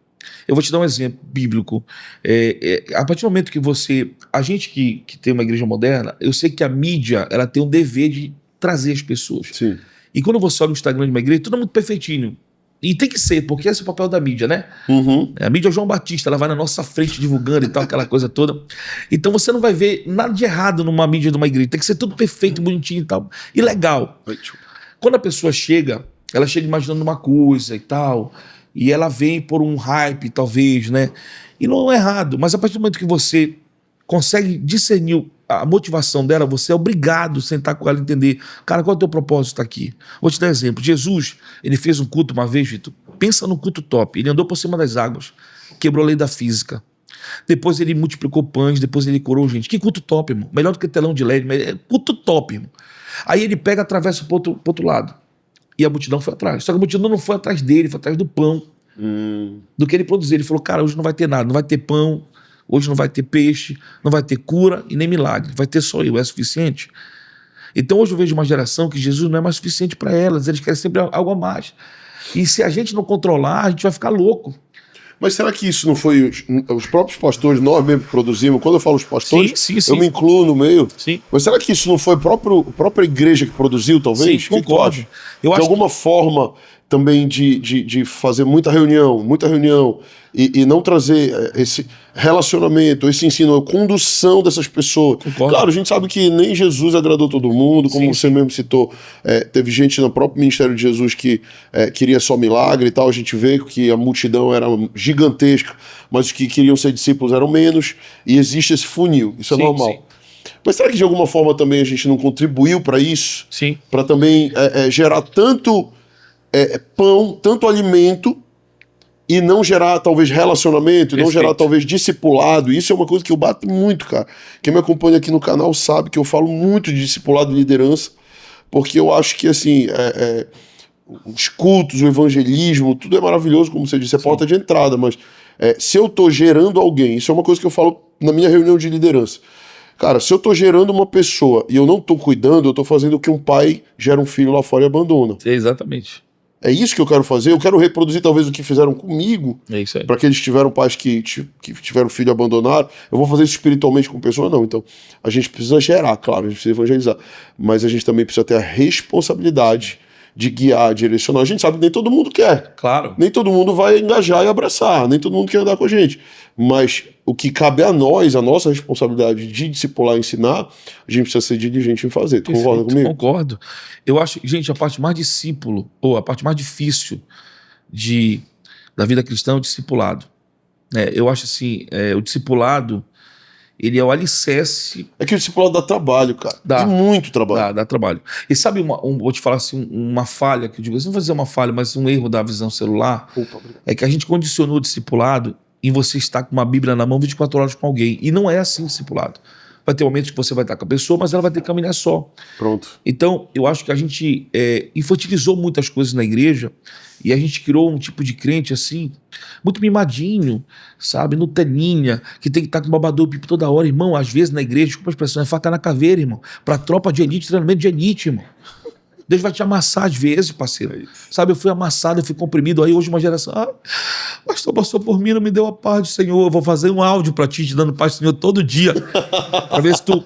Eu vou te dar um exemplo bíblico. A partir do momento que a gente que tem uma igreja moderna, eu sei que a mídia ela tem um dever de trazer as pessoas. Sim. E quando você olha o Instagram de uma igreja, tudo é muito perfeitinho. E tem que ser, porque esse é o papel da mídia, né? Uhum. A mídia é o João Batista, ela vai na nossa frente divulgando e tal, aquela coisa toda. Então você não vai ver nada de errado numa mídia de uma igreja. Tem que ser tudo perfeito, bonitinho e tal. E legal. Quando a pessoa chega, ela chega imaginando uma coisa e tal... E ela vem por um hype, talvez, né? E não é errado, mas a partir do momento que você consegue discernir a motivação dela, você é obrigado a sentar com ela e entender, cara, qual é o teu propósito estar aqui? Vou te dar um exemplo. Jesus, ele fez um culto uma vez, Vitor, pensa no culto top. Ele andou por cima das águas, quebrou a lei da física. Depois ele multiplicou pães, depois ele curou gente. Que culto top, irmão. Melhor do que telão de LED, mas é culto top, irmão. Aí ele pega e atravessa pro outro lado. E a multidão foi atrás. Só que a multidão não foi atrás dele, foi atrás do pão. Do que ele produzia. Ele falou, cara, hoje não vai ter nada, não vai ter pão, hoje não vai ter peixe, não vai ter cura e nem milagre. Vai ter só eu, é suficiente? Então hoje eu vejo uma geração que Jesus não é mais suficiente para elas, eles querem sempre algo a mais. E se a gente não controlar, a gente vai ficar louco. Mas será que isso não foi os próprios pastores, nós mesmo que produzimos? Quando eu falo os pastores, Sim, sim. eu me incluo no meio. Sim. Mas será que isso não foi a própria igreja que produziu, talvez? Sim, concordo. Eu acho de alguma forma também de fazer muita reunião, e não trazer esse relacionamento, esse ensino, a condução dessas pessoas. Concordo. Claro, a gente sabe que nem Jesus agradou todo mundo, como você mesmo citou, teve gente no próprio ministério de Jesus que queria só milagre e tal, a gente vê que a multidão era gigantesca, mas os que queriam ser discípulos eram menos, e existe esse funil, isso é normal. Sim. Mas será que de alguma forma também a gente não contribuiu para isso? Sim. Para também gerar tanto pão, tanto alimento, e não gerar talvez relacionamento, e não gerar talvez discipulado. Isso é uma coisa que eu bato muito, cara. Quem me acompanha aqui no canal sabe que eu falo muito de discipulado e liderança, porque eu acho que assim, os cultos, o evangelismo, tudo é maravilhoso, como você disse, é porta de entrada, mas se eu tô gerando alguém, isso é uma coisa que eu falo na minha reunião de liderança. Cara, se eu tô gerando uma pessoa e eu não tô cuidando, eu tô fazendo o que um pai gera um filho lá fora e abandona. Exatamente. É isso que eu quero fazer. Eu quero reproduzir talvez o que fizeram comigo. É isso aí. Para aqueles que tiveram pais que tiveram filho e abandonaram. Eu vou fazer isso espiritualmente com pessoa? Não. Então, a gente precisa gerar, claro, a gente precisa evangelizar. Mas a gente também precisa ter a responsabilidade de guiar, direcionar. A gente sabe que nem todo mundo quer. Claro. Nem todo mundo vai engajar e abraçar. Nem todo mundo quer andar com a gente. Mas o que cabe a nós, a nossa responsabilidade de discipular e ensinar, a gente precisa ser diligente em fazer. Tu concorda comigo? Concordo. Eu acho, gente, a parte mais discípulo, ou a parte mais difícil da vida cristã é o discipulado. Eu acho assim, o discipulado, ele é o alicerce. É que o discipulado dá trabalho, cara. Dá muito trabalho. Dá trabalho. E sabe, vou te falar assim, uma falha que eu digo, não vou dizer uma falha, mas um erro da visão celular, é que a gente condicionou o discipulado em você estar com uma Bíblia na mão 24 horas com alguém. E não é assim discipulado. Vai ter momentos que você vai estar com a pessoa, mas ela vai ter que caminhar só. Pronto. Então, eu acho que a gente infantilizou muitas coisas na igreja e a gente criou um tipo de crente assim, muito mimadinho, sabe? Nutelinha, que tem que estar com babador pipo toda hora. Irmão, às vezes na igreja, desculpa a expressão, é faca na caveira, irmão. Pra tropa de elite, treinamento de elite, irmão. Deus vai te amassar às vezes, parceiro. Sabe, eu fui amassado, eu fui comprimido. Aí hoje uma geração, pastor passou por mim, não me deu a paz do Senhor. Eu vou fazer um áudio pra ti, te dando paz do Senhor todo dia. Pra ver se tu...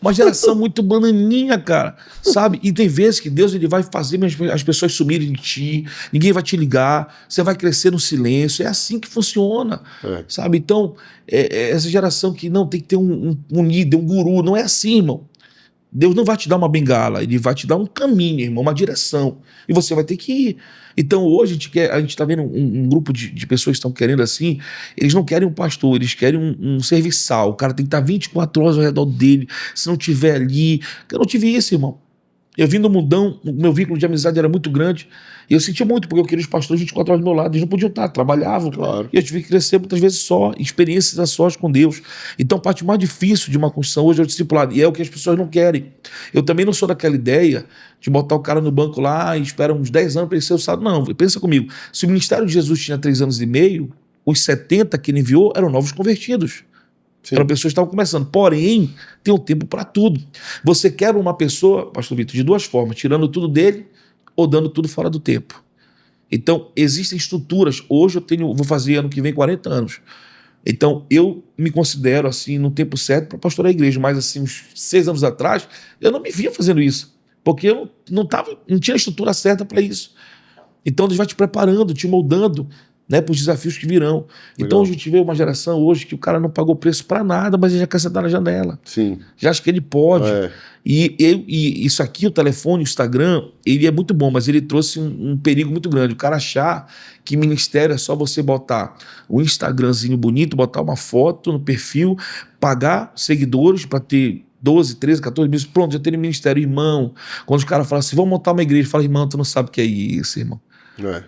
Uma geração muito bananinha, cara, sabe? E tem vezes que Deus ele vai fazer as pessoas sumirem de ti, ninguém vai te ligar, você vai crescer no silêncio. É assim que funciona, sabe? Então, essa geração que não tem que ter um líder, um guru, não é assim, irmão. Deus não vai te dar uma bengala, ele vai te dar um caminho, irmão, uma direção. E você vai ter que ir. Então hoje a gente está vendo um grupo de pessoas que estão querendo assim, eles não querem um pastor, eles querem um serviçal. O cara tem que estar 24 horas ao redor dele, se não tiver ali. Eu não tive isso, irmão. Eu vim do mundão, o meu vínculo de amizade era muito grande, e eu sentia muito, porque eu queria os pastores 24 horas do meu lado, eles não podiam estar, trabalhavam, claro. E eu tive que crescer muitas vezes só, experiências a sós com Deus. Então a parte mais difícil de uma construção hoje é o discipulado, e é o que as pessoas não querem. Eu também não sou daquela ideia de botar o cara no banco lá e espera uns 10 anos para ele ser usado. Não, pensa comigo, se o ministério de Jesus tinha 3 anos e meio, os 70 que ele enviou eram novos convertidos. Sim. Eram pessoas que estavam começando. Porém, tem um tempo para tudo. Você quer uma pessoa, pastor Vitor, de duas formas, tirando tudo dele ou dando tudo fora do tempo. Então, existem estruturas. Hoje vou fazer ano que vem 40 anos. Então, eu me considero assim, no tempo certo para pastorar a igreja. Mas assim, uns 6 anos atrás, eu não me via fazendo isso. Porque eu não tinha a estrutura certa para isso. Então, Deus vai te preparando, te moldando, né, para os desafios que virão. Legal. Então a gente vê uma geração hoje que o cara não pagou preço para nada, mas ele já quer sentar na janela. Sim. Já acha que ele pode. E isso aqui, o telefone, o Instagram, ele é muito bom, mas ele trouxe um perigo muito grande. O cara achar que ministério é só você botar o Instagramzinho bonito, botar uma foto no perfil, pagar seguidores para ter 12, 13, 14 mil, pronto, já tem ministério. Irmão, quando os caras falam assim, vamos montar uma igreja, fala, irmão, tu não sabe o que é isso, irmão.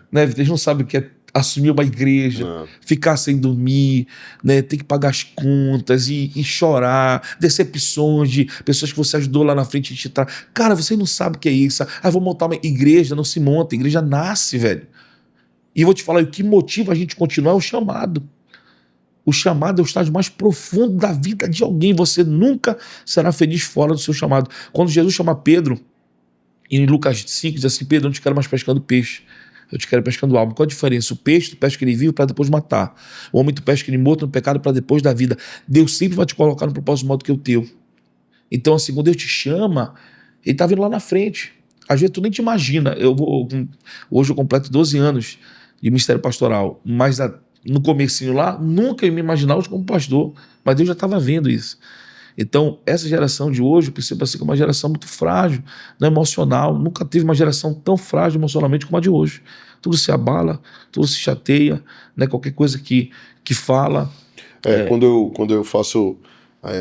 Né? Eles não sabem o que é assumir uma igreja, ficar sem dormir, né? Ter que pagar as contas e chorar, decepções de pessoas que você ajudou lá na frente de te trazer. Cara, você não sabe o que é isso. Vou montar uma igreja, não se monta, a igreja nasce, velho. E eu vou te falar, o que motiva a gente continuar é o chamado. O chamado é o estágio mais profundo da vida de alguém. Você nunca será feliz fora do seu chamado. Quando Jesus chama Pedro, em Lucas 5, diz assim, Pedro, não te quero mais pescando peixe. eu te quero pescando alma. Qual a diferença? O peixe tu pesca ele vivo para depois matar. O homem tu pesca ele morto no pecado para depois da vida. Deus sempre vai te colocar no propósito maior do que o teu. Então assim, quando Deus te chama, ele tá vindo lá na frente. Às vezes tu nem te imagina. Hoje eu completo 12 anos de ministério pastoral, mas no comecinho lá, nunca ia me imaginar hoje como pastor, mas Deus já estava vendo isso. Então, essa geração de hoje, eu percebo assim, que é uma geração muito frágil, não emocional, nunca teve uma geração tão frágil emocionalmente como a de hoje. Tudo se abala, tudo se chateia, né? Qualquer coisa que fala. Quando eu faço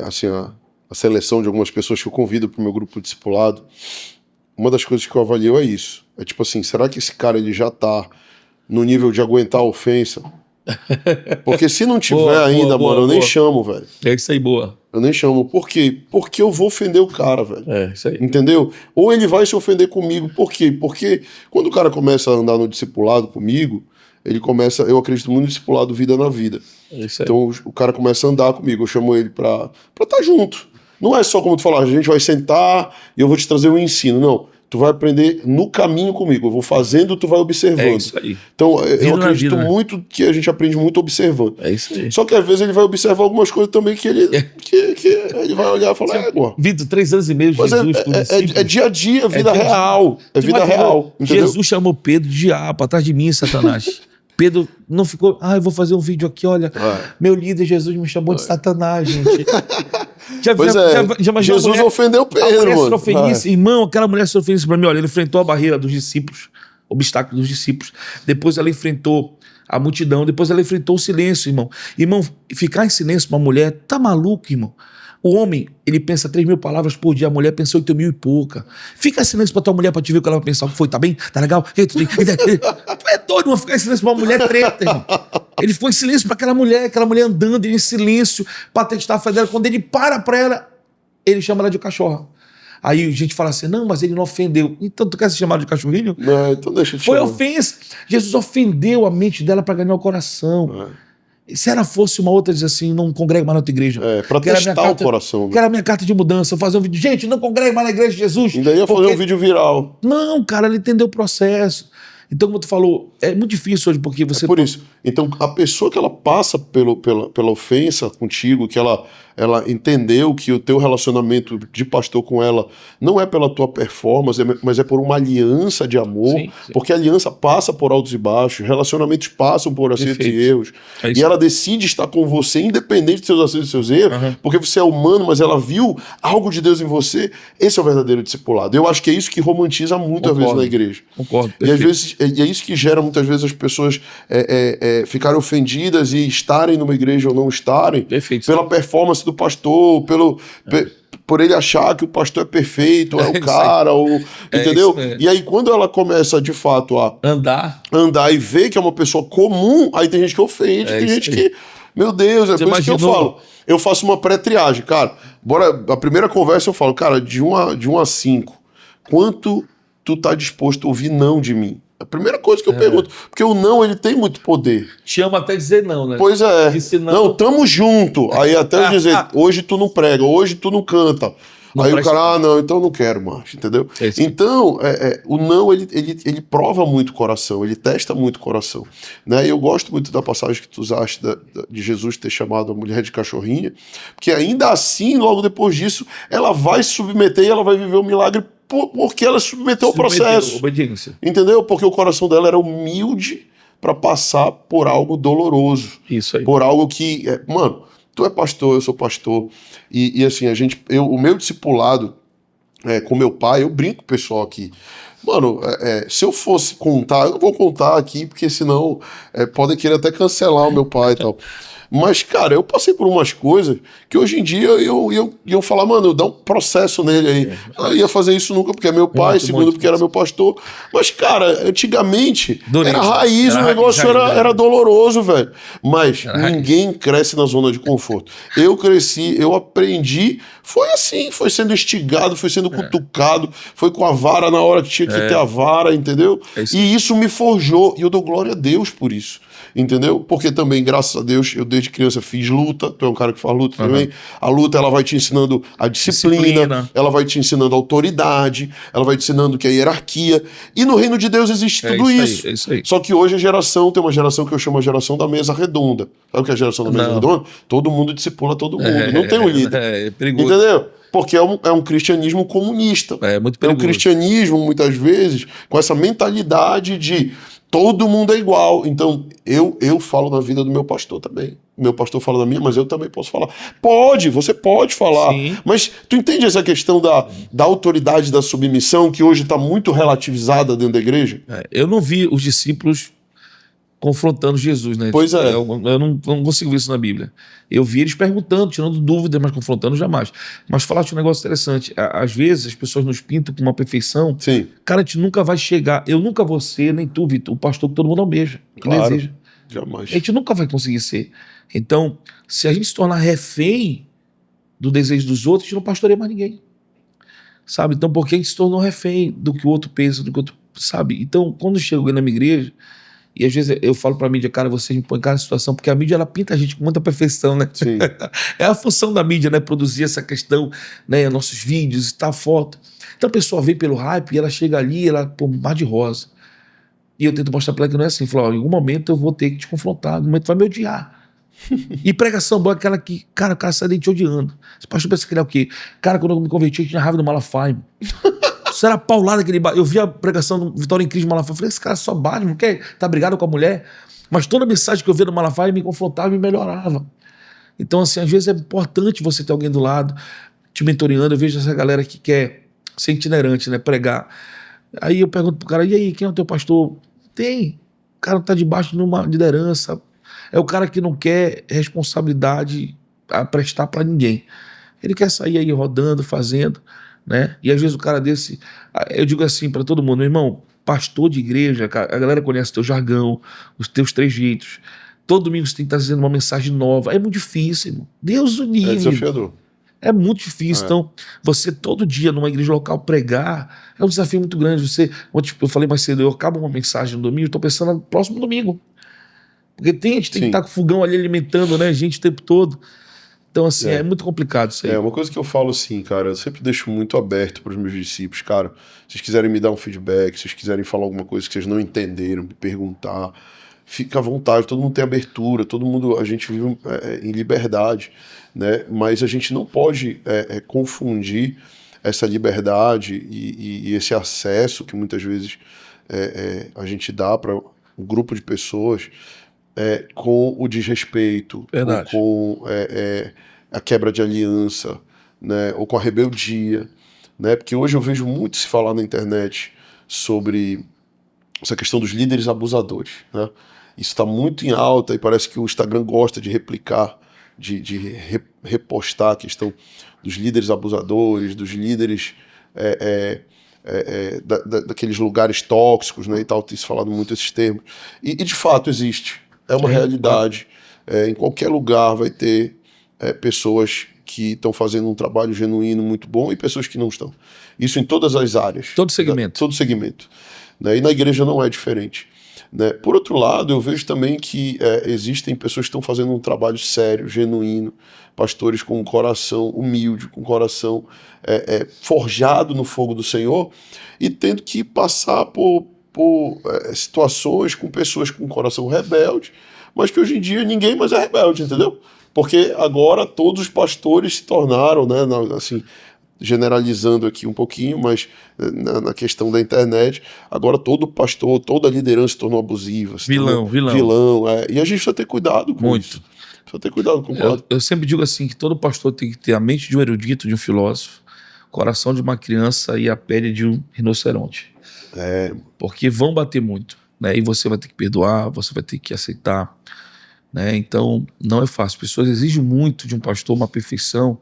assim, a seleção de algumas pessoas que eu convido para o meu grupo de discipulado, uma das coisas que eu avalio é isso. É tipo assim, será que esse cara ele já está no nível de aguentar a ofensa? Porque se não tiver ainda, mano, eu nem chamo, velho. É isso aí, boa. Eu nem chamo. Por quê? Porque eu vou ofender o cara, velho. É isso aí. Entendeu? Ou ele vai se ofender comigo. Por quê? Porque quando o cara começa a andar no discipulado comigo, ele começa, eu acredito muito no discipulado Vida na Vida. É isso aí. Então o cara começa a andar comigo, eu chamo ele pra estar junto. Não é só como tu falar, a gente vai sentar e eu vou te trazer um ensino. Não. Tu vai aprender no caminho comigo. Eu vou fazendo, tu vai observando. É isso aí. Então, eu Vida na acredito vida, né? muito que a gente aprende muito observando. É isso aí. Só que às vezes ele vai observar algumas coisas também que ele, que ele vai olhar e falar, pô. Vitor, 3 anos e meio de Mas Jesus com discípulos. é dia a dia, vida dia a dia. real. É Tu vida vai ver, real. Entendeu? Jesus chamou Pedro de diabo, atrás de mim, Satanás. Pedro não ficou, eu vou fazer um vídeo aqui, olha, meu líder Jesus me chamou de Satanás, gente. Já imaginou Jesus ofendeu Pedro, a mulher mano. Sirofenícia, irmão, aquela mulher Sirofenícia pra mim, olha, ele enfrentou a barreira dos discípulos, obstáculo dos discípulos, depois ela enfrentou a multidão, depois ela enfrentou o silêncio, irmão. Irmão, ficar em silêncio pra uma mulher, tá maluco, irmão? O homem, ele pensa 3.000 palavras por dia, a mulher pensa 8.000 e pouca. Fica em silêncio pra tua mulher pra te ver o que ela vai pensar. O que foi? Tá bem? Tá legal? Tu é doido, não ficar em silêncio pra uma mulher treta, irmão. Ele ficou em silêncio pra aquela mulher andando em silêncio pra testar a fé dela. Quando ele para pra ela, ele chama ela de cachorra. Aí a gente fala assim, não, mas ele não ofendeu. Então tu quer ser chamado de cachorrinho? Não, então deixa eu te Foi chamar. ofensa. Jesus ofendeu a mente dela pra ganhar o coração. Se ela fosse uma outra, diz assim, não congrega mais na tua igreja. Pra testar o coração. Que era a minha carta de mudança, fazer um vídeo. Gente, não congrega mais na igreja de Jesus. Ainda ia fazer um vídeo viral. Não, cara, ele entendeu o processo. Então, como tu falou, é muito difícil hoje, porque você... Por isso. Então, a pessoa que ela passa pela ofensa contigo, que ela entendeu que o teu relacionamento de pastor com ela não é pela tua performance, mas é por uma aliança de amor, Sim. porque a aliança passa por altos e baixos, relacionamentos passam por acertos e erros, isso. e ela decide estar com você, independente dos seus acertos e seus erros, porque você é humano, mas ela viu algo de Deus em você. Esse é o verdadeiro discipulado. Eu acho que é isso que romantiza muitas vezes na igreja. Concordo, e às vezes é isso que gera muitas vezes as pessoas ficarem ofendidas e estarem numa igreja ou não estarem, pela performance do pastor, por ele achar que o pastor é perfeito, é o cara, entendeu? E aí quando ela começa de fato a andar e ver que é uma pessoa comum, aí tem gente que ofende, tem gente que, meu Deus, por isso que eu falo, eu faço uma pré-triagem, cara, a primeira conversa eu falo, cara, de 1 a 5, quanto tu tá disposto a ouvir não de mim? A primeira coisa que eu pergunto, porque o não, ele tem muito poder. Te ama até dizer não, né? Pois é. Não, tamo junto. Aí até eu dizer, hoje tu não prega, hoje tu não canta. Não, aí o cara, não, então eu não quero mais, entendeu? Então, o não, ele prova muito o coração, ele testa muito o coração. Né? E eu gosto muito da passagem que tu usaste de Jesus ter chamado a mulher de cachorrinha, porque ainda assim, logo depois disso, ela vai se submeter e ela vai viver o milagre porque ela submeteu ao processo. Obediência. Entendeu? Porque o coração dela era humilde para passar por algo doloroso. Isso aí. Por algo que... mano, tu é pastor, eu sou pastor. E assim, o meu discipulado com meu pai, eu brinco com o pessoal aqui. Mano, se eu fosse contar, eu não vou contar aqui, porque senão podem querer até cancelar o meu pai e tal. Mas, cara, eu passei por umas coisas que hoje em dia eu falar, mano, dá um processo nele aí. Eu ia fazer isso nunca porque é meu pai, segundo porque era meu pastor. Mas, cara, antigamente era raiz, o negócio era doloroso, velho. Mas ninguém cresce na zona de conforto. Eu cresci, eu aprendi, foi assim, foi sendo instigado, foi sendo cutucado, foi com a vara na hora que tinha que ter a vara, entendeu? E isso me forjou, e eu dou glória a Deus por isso. entendeu? Porque também, graças a Deus, eu desde criança fiz luta, tu é um cara que faz luta também. A luta, ela vai te ensinando a disciplina, ela vai te ensinando a autoridade, ela vai te ensinando que é hierarquia. E no reino de Deus existe tudo isso. É isso aí. Só que hoje tem uma geração que eu chamo a geração da mesa redonda. Sabe o que é a geração da mesa redonda? Todo mundo discipula todo mundo. Não tem um líder. É perigoso. Entendeu? Porque é um cristianismo comunista. É muito É um perigoso. cristianismo, muitas vezes, com essa mentalidade de todo mundo é igual. Então, eu falo na vida do meu pastor também. Meu pastor fala da minha, mas eu também posso falar. Você pode falar. Sim. Mas tu entende essa questão da autoridade, da submissão, que hoje está muito relativizada dentro da igreja? Eu não vi os discípulos confrontando Jesus, né? Pois é. Eu não consigo ver isso na Bíblia. Eu vi eles perguntando, tirando dúvidas, mas confrontando jamais. Mas falaste um negócio interessante. Às vezes as pessoas nos pintam com uma perfeição. Sim. Cara, a gente nunca vai chegar. Eu nunca vou ser, nem tu, Vitor, o pastor que todo mundo almeja, que Claro. deseja. Jamais. A gente nunca vai conseguir ser. Então, se a gente se tornar refém do desejo dos outros, a gente não pastoreia mais ninguém. Sabe? Então, porque a gente se tornou refém do que o outro pensa, do que o outro. Sabe? Então, quando chego na minha igreja, e às vezes eu falo pra mídia, cara, você me põe em cada situação, porque a mídia ela pinta a gente com muita perfeição, né? Sim. É a função da mídia, né? Produzir essa questão, né? Nossos vídeos e tal, foto. Então a pessoa vem pelo hype e ela chega ali, ela, pô, mar de rosa. E eu tento mostrar pra ela que não é assim. Falo, ó, em algum momento eu vou ter que te confrontar, em algum momento tu vai me odiar. E pregação boa é aquela que, cara, o cara sai daí te odiando. Esse pastor pensa que ele é o quê? Cara, quando eu me converti, eu tinha raiva do Malafaia. Isso era paulada que ele... Eu vi a pregação do Vitória em Cristo do Malafaia. Eu falei, esse cara só bate, não quer? Tá brigado com a mulher? Mas toda mensagem que eu via do Malafaia me confrontava e me melhorava. Então, assim, às vezes é importante você ter alguém do lado, te mentoreando. Eu vejo essa galera que quer ser itinerante, né? Pregar. Aí eu pergunto pro cara, e aí, quem é o teu pastor? Tem. O cara tá debaixo de uma liderança. É o cara que não quer responsabilidade a prestar pra ninguém. Ele quer sair aí rodando, fazendo, né? E às vezes o cara desse, eu digo assim pra todo mundo, meu irmão, pastor de igreja, a galera conhece o teu jargão, os teus trejeitos. Todo domingo você tem que estar dizendo uma mensagem nova. É muito difícil, irmão. Deus o livre. É desafiador. É muito difícil. Então, você todo dia numa igreja local pregar é um desafio muito grande. Eu falei mais cedo, eu acabo uma mensagem no domingo, estou pensando no próximo domingo. Porque a gente tem que estar com o fogão ali alimentando, né, gente o tempo todo. Então, assim, é muito complicado isso aí. É uma coisa que eu falo assim, cara, eu sempre deixo muito aberto para os meus discípulos, cara, se vocês quiserem me dar um feedback, se vocês quiserem falar alguma coisa que vocês não entenderam, me perguntar, fica à vontade, todo mundo tem abertura, todo mundo, a gente vive em liberdade, né, mas a gente não pode confundir essa liberdade e esse acesso que muitas vezes a gente dá para um grupo de pessoas com o desrespeito, com a quebra de aliança, né, ou com a rebeldia, né, porque hoje eu vejo muito se falar na internet sobre essa questão dos líderes abusadores, né, isso está muito em alta e parece que o Instagram gosta de replicar, de repostar a questão dos líderes abusadores, dos líderes daqueles lugares tóxicos, né, e tal, tem se falado muito esses termos, e de fato existe. É uma realidade. Em qualquer lugar vai ter pessoas que estão fazendo um trabalho genuíno muito bom e pessoas que não estão. Isso em todas as áreas. Todo segmento. Todo segmento. Né? E na igreja não é diferente. Né? Por outro lado, eu vejo também que existem pessoas que estão fazendo um trabalho sério, genuíno, pastores com um coração humilde, com um coração forjado no fogo do Senhor e tendo que passar por situações com pessoas com coração rebelde, mas que hoje em dia ninguém mais é rebelde, entendeu? Porque agora todos os pastores se tornaram, né, assim, generalizando aqui um pouquinho, mas na questão da internet, agora todo pastor, toda liderança se tornou abusiva. Vilão. E a gente precisa ter cuidado com isso. Precisa ter cuidado, concordo. Eu sempre digo assim, que todo pastor tem que ter a mente de um erudito, de um filósofo, coração de uma criança e a pele de um rinoceronte. Porque vão bater muito, né? E você vai ter que perdoar, você vai ter que aceitar, né? Então não é fácil. As pessoas exigem muito de um pastor uma perfeição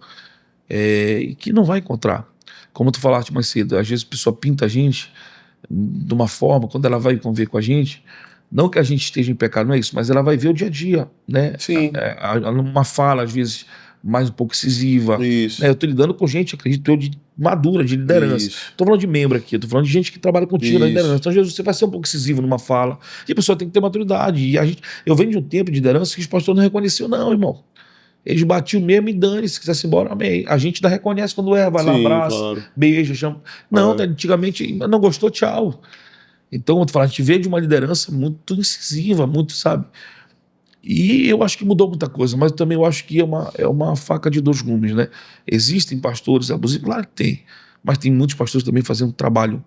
que não vai encontrar. Como tu falaste mais cedo, às vezes a pessoa pinta a gente de uma forma, quando ela vai conviver com a gente, não que a gente esteja em pecado, não é isso, mas ela vai ver o dia a dia, né? Sim. Uma fala, às vezes, mais um pouco incisiva. Isso. Né? Eu tô lidando com gente, acredito eu, madura, de liderança. Isso. Tô falando de membro aqui, tô falando de gente que trabalha contigo na Isso. liderança. Então, às vezes, você vai ser um pouco incisivo numa fala. E a pessoa tem que ter maturidade. E eu venho de um tempo de liderança que os pastores não reconheciam, não, irmão. Eles batiam mesmo e dane, se quisesse ir embora, amém. A gente ainda reconhece quando erra, vai lá, Sim, abraça, claro. beija, chama. Não, antigamente não gostou, tchau. Então, eu tô falando, a gente veio de uma liderança muito incisiva, muito, sabe? E eu acho que mudou muita coisa, mas também eu acho que é uma faca de dois gumes, né? Existem pastores abusivos, claro que tem, mas tem muitos pastores também fazendo trabalho,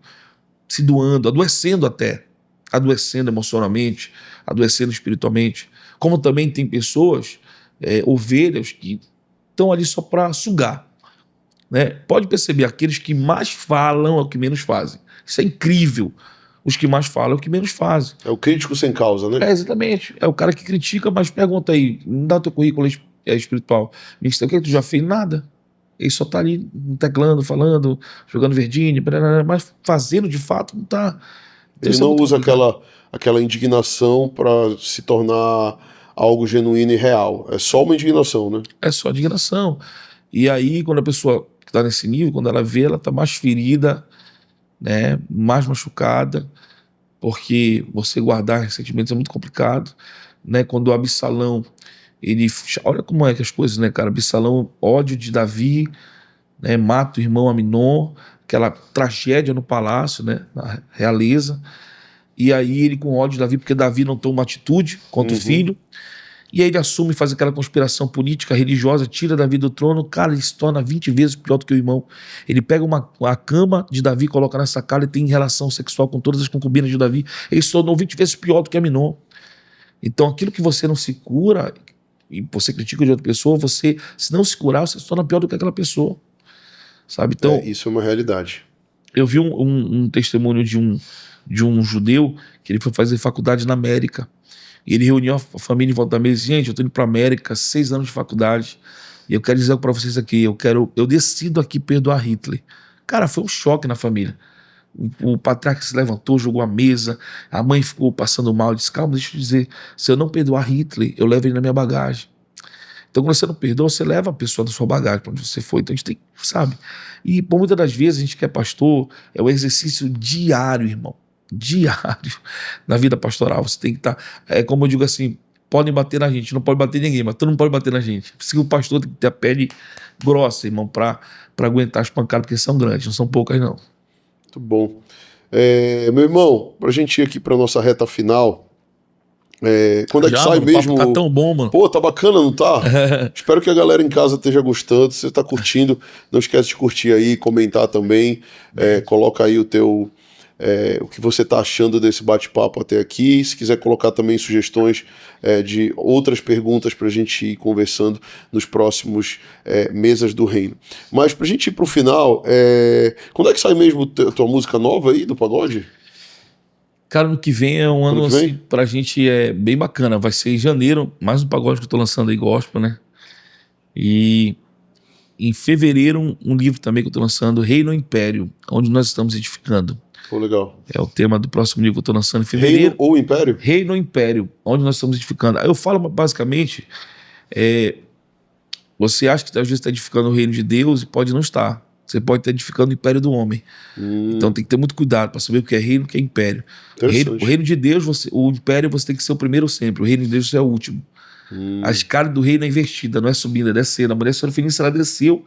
se doando, adoecendo até, adoecendo emocionalmente, adoecendo espiritualmente, como também tem pessoas, ovelhas, que estão ali só para sugar, né? Pode perceber, aqueles que mais falam é o que menos fazem. Isso é incrível. Os que mais falam é o que menos fazem. É o crítico sem causa, né? Exatamente. É o cara que critica, mas pergunta aí, me dá o teu currículo espiritual. Me diz, o que tu já fez? Nada. Ele só tá ali teclando, falando, jogando verdinha, mas fazendo de fato não tá. Então, Ele não usa aquela indignação para se tornar algo genuíno e real. É só uma indignação, né? É só indignação. E aí, quando a pessoa está nesse nível, quando ela vê, ela está mais ferida, né, mais machucada, porque você guardar ressentimentos é muito complicado, né? Quando o Absalão, olha como é que as coisas, né, cara? Absalão, ódio de Davi, né, mata o irmão Aminon, aquela tragédia no palácio, né, na realeza, e aí ele com ódio de Davi, porque Davi não toma uma atitude contra o filho, e aí ele assume e faz aquela conspiração política, religiosa, tira Davi do trono. Cara, ele se torna 20 vezes pior do que o irmão. Ele pega a cama de Davi, coloca nessa cara e tem relação sexual com todas as concubinas de Davi. Ele se tornou 20 vezes pior do que Aminon. Então aquilo que você não se cura, e você critica de outra pessoa, você, se não se curar, você se torna pior do que aquela pessoa. Sabe? Então, isso é uma realidade. Eu vi um testemunho de um judeu que ele foi fazer faculdade na América. E ele reuniu a família em volta da mesa. Gente, eu estou indo para a América, 6 anos de faculdade, e eu quero dizer para vocês aqui, eu decido aqui perdoar Hitler. Cara, foi um choque na família. O patriarca se levantou, jogou a mesa, a mãe ficou passando mal, disse, calma, deixa eu dizer, se eu não perdoar Hitler, eu levo ele na minha bagagem. Então, quando você não perdoa, você leva a pessoa da sua bagagem para onde você foi. Então, a gente tem, sabe? E, por muitas das vezes, a gente que é pastor, é um exercício diário, irmão. Diário na vida pastoral. Você tem que estar, como eu digo assim, podem bater na gente, não pode bater ninguém, mas todo mundo pode bater na gente. Por isso que o pastor tem que ter a pele grossa, irmão, para aguentar as pancadas, porque são grandes, não são poucas, não. Muito bom. Meu irmão, pra gente ir aqui pra nossa reta final, quando é que sai mano, mesmo? O papo tá tão bom, mano. Pô, tá bacana, não tá? Espero que a galera em casa esteja gostando. Se você tá curtindo, não esquece de curtir aí, comentar também. Coloca aí o que você tá achando desse bate-papo até aqui. Se quiser colocar também sugestões de outras perguntas pra gente ir conversando nos próximos Mesas do Reino. Mas pra gente ir pro final, quando é que sai mesmo tua música nova aí do pagode? Cara, no que vem é um ano assim, pra gente bem bacana. Vai ser em janeiro, mais um pagode que eu tô lançando aí, gospel, né? E em fevereiro, um livro também que eu tô lançando, Reino ou Império, onde nós estamos edificando. Pô, legal. É o tema do próximo livro que eu tô lançando em fevereiro. Reino ou Império? Reino ou Império, onde nós estamos edificando. Aí eu falo basicamente, você acha que às vezes está edificando o reino de Deus e pode não estar. Você pode estar edificando o império do homem. Então tem que ter muito cuidado para saber o que é reino e o que é império. O reino de Deus, o império você tem que ser o primeiro sempre. O reino de Deus é o último. A escada do reino é invertida, não é subindo, é descendo. A mulher Serafenícia, ela desceu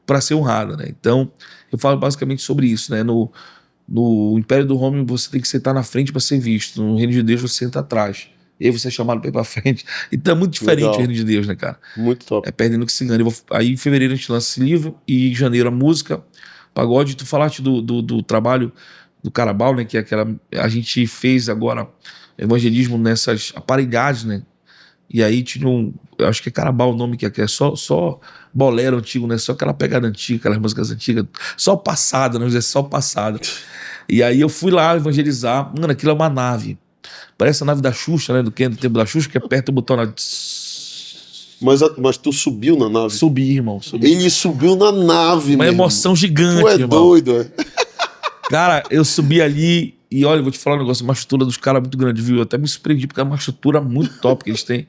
para ser honrada, né? Então eu falo basicamente sobre isso, né? No império do homem você tem que sentar na frente para ser visto. No reino de Deus você senta atrás. E aí você é chamado para ir para frente. Então é muito diferente o reino de Deus, né, cara? Muito top. É perdendo que se engane. Aí em fevereiro a gente lança esse livro e em janeiro a música, pagode. Tu falaste do trabalho do Carabal, né? Que é aquela. A gente fez agora evangelismo nessas aparelhagens, né? E aí tinha eu acho que é Carabal o nome, que é só bolero antigo, né? Só aquela pegada antiga, aquelas músicas antigas. Só o passado, né? Só o passado. E aí eu fui lá evangelizar. Mano, aquilo é uma nave. Parece a nave da Xuxa, né? Do tempo da Xuxa, que aperta o botão na... Mas tu subiu na nave? Subi, irmão. Ele subiu na nave, uma emoção gigante, tu é irmão. Doido, Cara, eu subi ali e olha, eu vou te falar um negócio, uma estrutura dos caras muito grande, viu? Eu até me surpreendi porque é uma estrutura muito top que eles têm.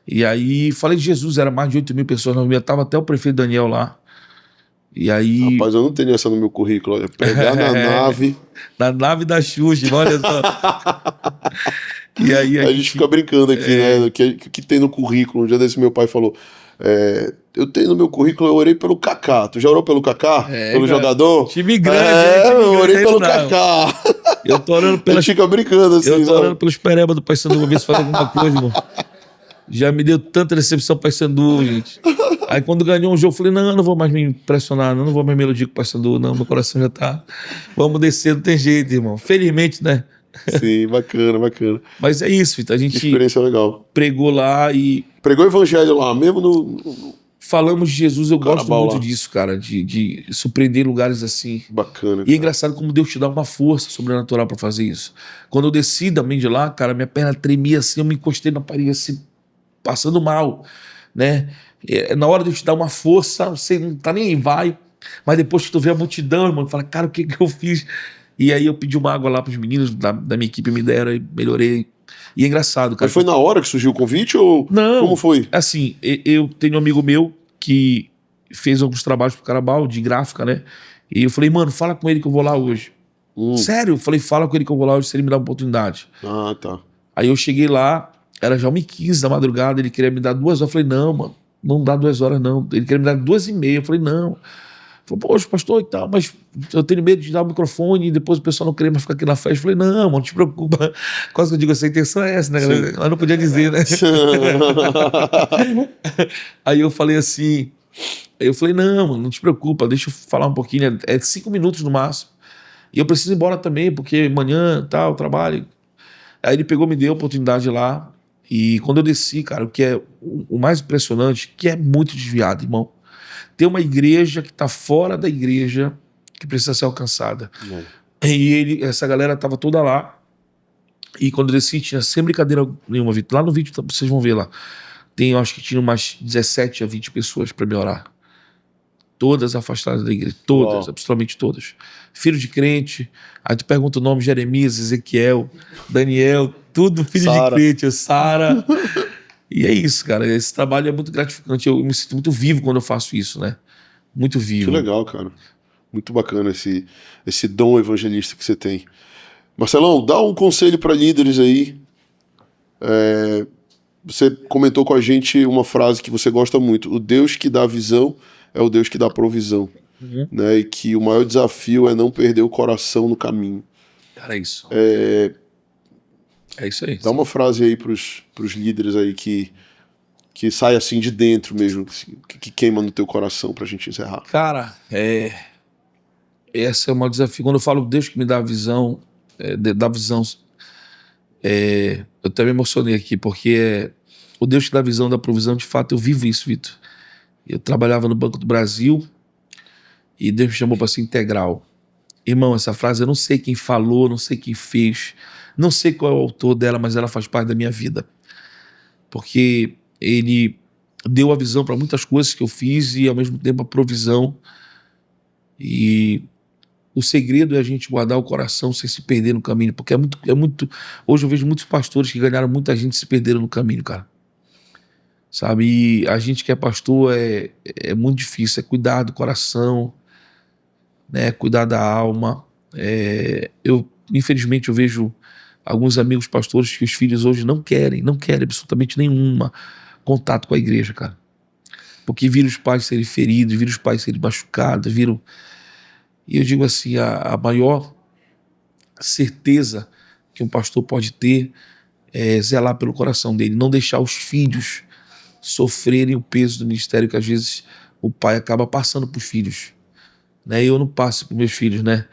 E aí falei de Jesus, era mais de 8 mil pessoas, nós tava até o prefeito Daniel lá. E aí... Rapaz, eu não tenho essa no meu currículo. É pegar na nave. Na nave da Xuxa, olha só. E aí A gente fica brincando aqui, né? O que tem no currículo. Um dia desse meu pai falou: eu tenho no meu currículo, eu orei pelo Kaká. Tu já orou pelo Kaká? Pelo cara, jogador? time grande, eu orei pelo não. Kaká. Eu tô orando A gente fica brincando assim. Eu tô orando pelos pereba do Paysandu, vou ver se faz alguma coisa, irmão. Já me deu tanta decepção Paysandu, gente. Aí quando ganhou um jogo, eu falei, não vou mais me impressionar, não vou mais me iludir com o Paysandu, não, meu coração já tá... Vamos descer, não tem jeito, irmão. Felizmente, né? Sim, bacana. Mas é isso, Vitor. A gente que experiência legal. Pregou lá e... Pregou o evangelho lá, mesmo no... Falamos de Jesus, eu gosto muito lá. disso, cara, de surpreender lugares assim. Bacana. E é engraçado como Deus te dá uma força sobrenatural pra fazer isso. Quando eu desci também de lá, cara, minha perna tremia assim, eu me encostei na parede assim, passando mal, né? Na hora de te dar uma força, você não tá nem aí, vai. Mas depois que tu vê a multidão, irmão, fala, cara, o que eu fiz? E aí eu pedi uma água lá pros meninos da minha equipe, me deram e melhorei. E é engraçado, cara. Mas foi na hora que surgiu o convite ou não, como foi? Assim, eu tenho um amigo meu que fez alguns trabalhos pro Carabao, de gráfica, né? E eu falei, mano, fala com ele que eu vou lá hoje. Sério? Eu falei, fala com ele que eu vou lá hoje, se ele me dá uma oportunidade. Ah, tá. Aí eu cheguei lá, era já 1h15 da madrugada, ele queria me dar 2 horas. Eu falei, não, mano, não dá 2 horas, não. Ele queria me dar 2h30. Eu falei, não. Falei, poxa, pastor e tal, mas eu tenho medo de dar o microfone e depois o pessoal não querer mais ficar aqui na festa. Eu falei, não, mano, não te preocupa. Quase que eu digo assim, a intenção é essa, né? Ela não podia dizer, né? Aí eu falei assim, não, mano, não te preocupa, deixa eu falar um pouquinho, é 5 minutos no máximo. E eu preciso ir embora também, porque amanhã, tal, trabalho. Aí ele pegou, me deu a oportunidade lá. E quando eu desci, cara, o que é o mais impressionante, que é muito desviado, irmão. Tem uma igreja que está fora da igreja que precisa ser alcançada. E essa galera estava toda lá. E quando eu desci, tinha sem brincadeira nenhuma, Vitor. Lá no vídeo vocês vão ver lá. Eu acho que tinha umas 17 a 20 pessoas para me orar. Todas afastadas da igreja. Todas, absolutamente todas. Filho de crente. Aí tu pergunta o nome: Jeremias, Ezequiel, Daniel, tudo filho Sara. de crente. Sara. E é isso, cara. Esse trabalho é muito gratificante. Eu me sinto muito vivo quando eu faço isso, né? Muito vivo. Que legal, cara. Muito bacana esse dom evangelista que você tem. Marcelão, dá um conselho para líderes aí. Você comentou com a gente uma frase que você gosta muito. O Deus que dá visão é o Deus que dá provisão. Né? E que o maior desafio é não perder o coração no caminho. Cara, é isso. É isso aí. Dá uma frase aí pros líderes aí que sai assim de dentro mesmo, que queima no teu coração pra gente encerrar. Cara, esse é o maior desafio. Quando eu falo Deus que me dá a visão, eu até me emocionei aqui, porque o Deus que dá a visão, da provisão, de fato, eu vivo isso, Vitor. Eu trabalhava no Banco do Brasil e Deus me chamou para ser integral. Irmão, essa frase eu não sei quem falou, não sei quem fez, não sei qual é o autor dela, mas ela faz parte da minha vida. Porque ele deu a visão para muitas coisas que eu fiz e ao mesmo tempo a provisão. E o segredo é a gente guardar o coração sem se perder no caminho, porque é muito. Hoje eu vejo muitos pastores que ganharam muita gente e se perderam no caminho, cara. Sabe? E a gente que é pastor é muito difícil, é cuidar do coração, né? Cuidar da alma. Infelizmente eu vejo alguns amigos pastores que os filhos hoje não querem absolutamente nenhuma contato com a igreja, cara. Porque viram os pais serem feridos, viram os pais serem machucados, viram... E eu digo assim, a maior certeza que um pastor pode ter é zelar pelo coração dele, não deixar os filhos sofrerem o peso do ministério que às vezes o pai acaba passando para os filhos. Né? Eu não passo para meus filhos, né?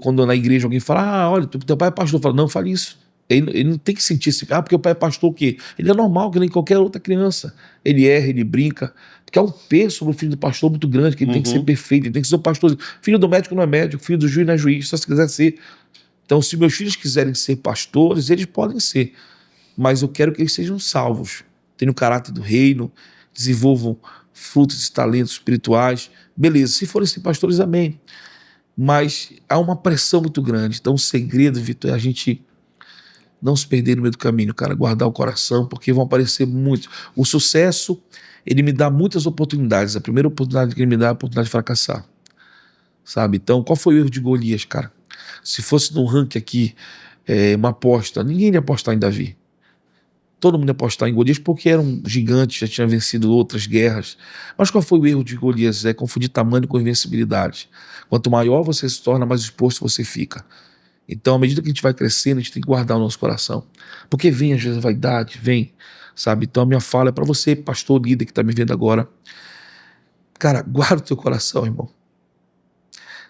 Quando na igreja alguém fala, olha, teu pai é pastor, eu falo, não, fale isso. Ele não tem que sentir assim, porque o pai é pastor o quê? Ele é normal, que nem qualquer outra criança. Ele erra, ele brinca, porque há um peso sobre o filho do pastor muito grande, que ele tem que ser perfeito, ele tem que ser o pastor. Filho do médico não é médico, filho do juiz não é juiz, só se quiser ser. Então, se meus filhos quiserem ser pastores, eles podem ser. Mas eu quero que eles sejam salvos, tenham o caráter do reino, desenvolvam frutos e talentos espirituais. Beleza, se forem ser pastores, amém. Mas há uma pressão muito grande. Então, o segredo, Vitor, é a gente não se perder no meio do caminho, cara, guardar o coração, porque vão aparecer muitos. O sucesso, ele me dá muitas oportunidades. A primeira oportunidade que ele me dá é a oportunidade de fracassar, sabe? Então, qual foi o erro de Golias, cara? Se fosse num ranking aqui, uma aposta, ninguém ia apostar em Davi. Todo mundo ia apostar em Golias porque era um gigante, já tinha vencido outras guerras. Mas qual foi o erro de Golias? É confundir tamanho com invencibilidade. Quanto maior você se torna, mais exposto você fica. Então, à medida que a gente vai crescendo, a gente tem que guardar o nosso coração. Porque vem, às vezes, a vaidade, vem, sabe? Então, a minha fala é para você, pastor, líder que está me vendo agora. Cara, guarda o teu coração, irmão.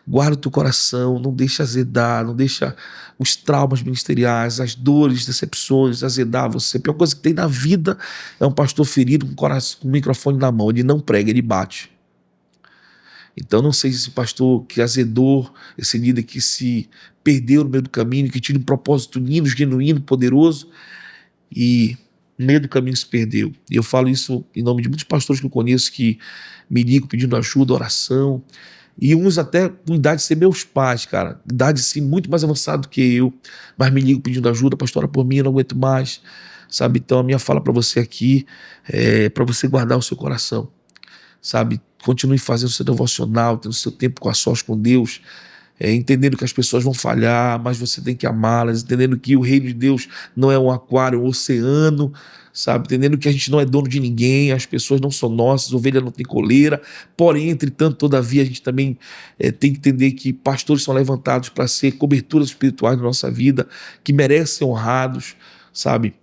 Guarda o teu coração, não deixa azedar, não deixa os traumas ministeriais, as dores, decepções, azedar você. A pior coisa que tem na vida é um pastor ferido com o microfone na mão. Ele não prega, ele bate. Então não sei se esse pastor que azedou, esse líder que se perdeu no meio do caminho, que tinha um propósito lindo, genuíno, poderoso, e no meio do caminho se perdeu. E eu falo isso em nome de muitos pastores que eu conheço que me ligam pedindo ajuda, oração, e uns até com idade de ser meus pais, cara, idade sim muito mais avançada do que eu, mas me ligam pedindo ajuda, pastora, por mim eu não aguento mais, sabe? Então a minha fala para você aqui é para você guardar o seu coração, sabe? Continue fazendo o seu devocional, tendo o seu tempo com a sós com Deus, entendendo que as pessoas vão falhar, mas você tem que amá-las, entendendo que o reino de Deus não é um aquário, é um oceano, sabe? Entendendo que a gente não é dono de ninguém, as pessoas não são nossas, ovelha não tem coleira, porém, entretanto, todavia, a gente também tem que entender que pastores são levantados para ser coberturas espirituais da nossa vida, que merecem ser honrados, sabe?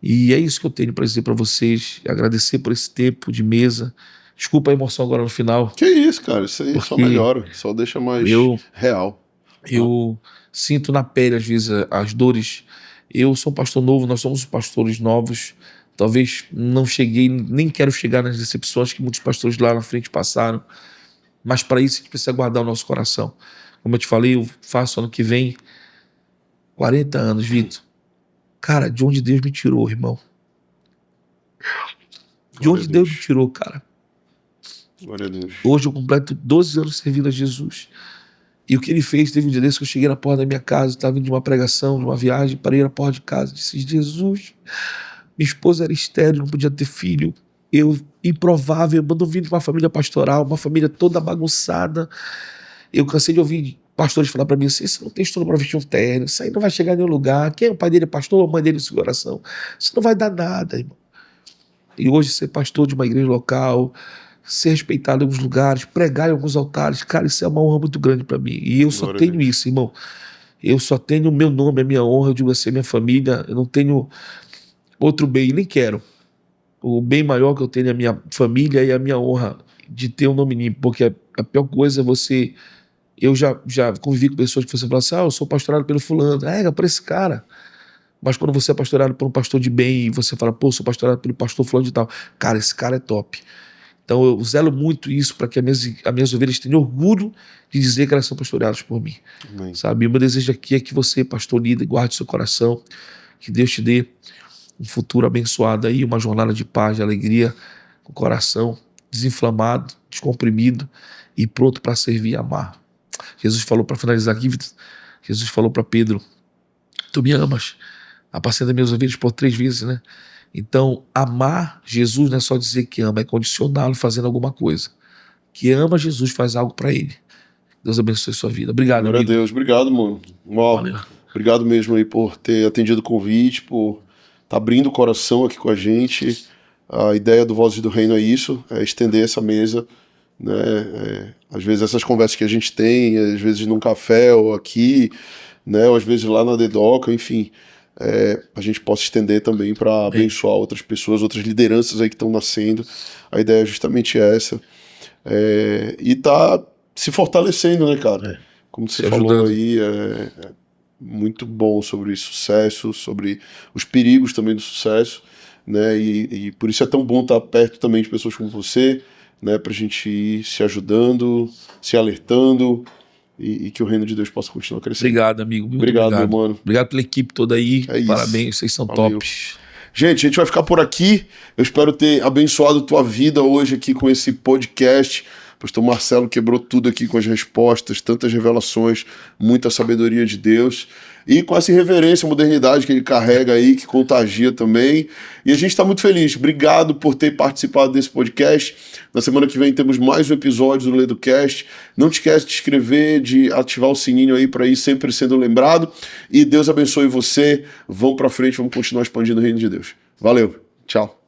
E é isso que eu tenho para dizer para vocês, agradecer por esse tempo de mesa. Desculpa a emoção agora no final. Que isso, cara, isso aí só melhora, só deixa mais real. Eu sinto na pele, às vezes, as dores. Eu sou um pastor novo, nós somos pastores novos. Talvez não cheguei, nem quero chegar nas decepções que muitos pastores lá na frente passaram. Mas para isso a gente precisa guardar o nosso coração. Como eu te falei, eu faço ano que vem 40 anos, Vitor. Cara, de onde Deus me tirou, irmão? De onde Deus me tirou, cara? Glória a Deus. Hoje eu completo 12 anos servindo a Jesus. E o que ele fez, teve um dia desse que eu cheguei na porta da minha casa, estava vindo de uma pregação, de uma viagem, parei na porta de casa e disse: Jesus, minha esposa era estéril, não podia ter filho. Eu, improvável, eu vindo de uma família pastoral, uma família toda bagunçada. Eu cansei de ouvir pastores falar para mim assim: você não tem estudo para vestir um terno, isso aí não vai chegar em nenhum lugar. Quem é o pai dele é pastor ou a mãe dele é de oração? Isso não vai dar nada, irmão. E hoje ser pastor de uma igreja local, ser respeitado em alguns lugares, pregar em alguns altares, cara, isso é uma honra muito grande para mim. E eu só tenho isso, irmão. Eu só tenho o meu nome, a minha honra, eu digo assim, minha família, eu não tenho outro bem, nem quero. O bem maior que eu tenho é a minha família e a minha honra de ter um nome limpo, porque a pior coisa é você... Eu já convivi com pessoas que você fala assim: eu sou pastorado pelo fulano, por esse cara. Mas quando você é pastorado por um pastor de bem e você fala, pô, sou pastorado pelo pastor fulano de tal, cara, esse cara é top. Então eu zelo muito isso para que as minhas ovelhas tenham orgulho de dizer que elas são pastoreadas por mim. Amém. Sabe? O meu desejo aqui é que você, pastor líder, guarde seu coração, que Deus te dê um futuro abençoado aí, uma jornada de paz, de alegria, com o coração desinflamado, descomprimido e pronto para servir e amar. Jesus falou, para finalizar aqui, Jesus falou para Pedro: tu me amas, apacenta minhas ovelhas por 3 vezes, né? Então, amar Jesus não é só dizer que ama, é condicioná-lo fazendo alguma coisa. Que ama Jesus, faz algo para ele. Deus abençoe sua vida. Obrigado, Glória amigo. a Deus, obrigado, mano. Valeu. Obrigado mesmo aí por ter atendido o convite, por estar abrindo o coração aqui com a gente. A ideia do Vozes do Reino é isso, é estender essa mesa, né? Às vezes essas conversas que a gente tem, às vezes num café ou aqui, né? Ou às vezes lá na Dedoca, enfim, a gente possa estender também para abençoar outras pessoas, outras lideranças aí que estão nascendo. A ideia é justamente essa. E tá se fortalecendo, né, cara? Como você falou aí, muito bom sobre sucesso, sobre os perigos também do sucesso, né? E por isso é tão bom estar perto também de pessoas como você, né? Pra gente ir se ajudando, se alertando e que o reino de Deus possa continuar crescendo. Obrigado, amigo. Muito obrigado, meu mano. Obrigado pela equipe toda aí. É isso. Parabéns, vocês são tops. Gente, a gente vai ficar por aqui. Eu espero ter abençoado tua vida hoje aqui com esse podcast. O pastor Marcelo quebrou tudo aqui com as respostas, tantas revelações, muita sabedoria de Deus. e com essa irreverência, modernidade que ele carrega aí, que contagia também. E a gente está muito feliz. Obrigado por ter participado desse podcast. Na semana que vem temos mais um episódio do LedoCast. Não te esquece de inscrever, de ativar o sininho aí para ir sempre sendo lembrado. E Deus abençoe você. Vamos para frente, vamos continuar expandindo o reino de Deus. Valeu, tchau.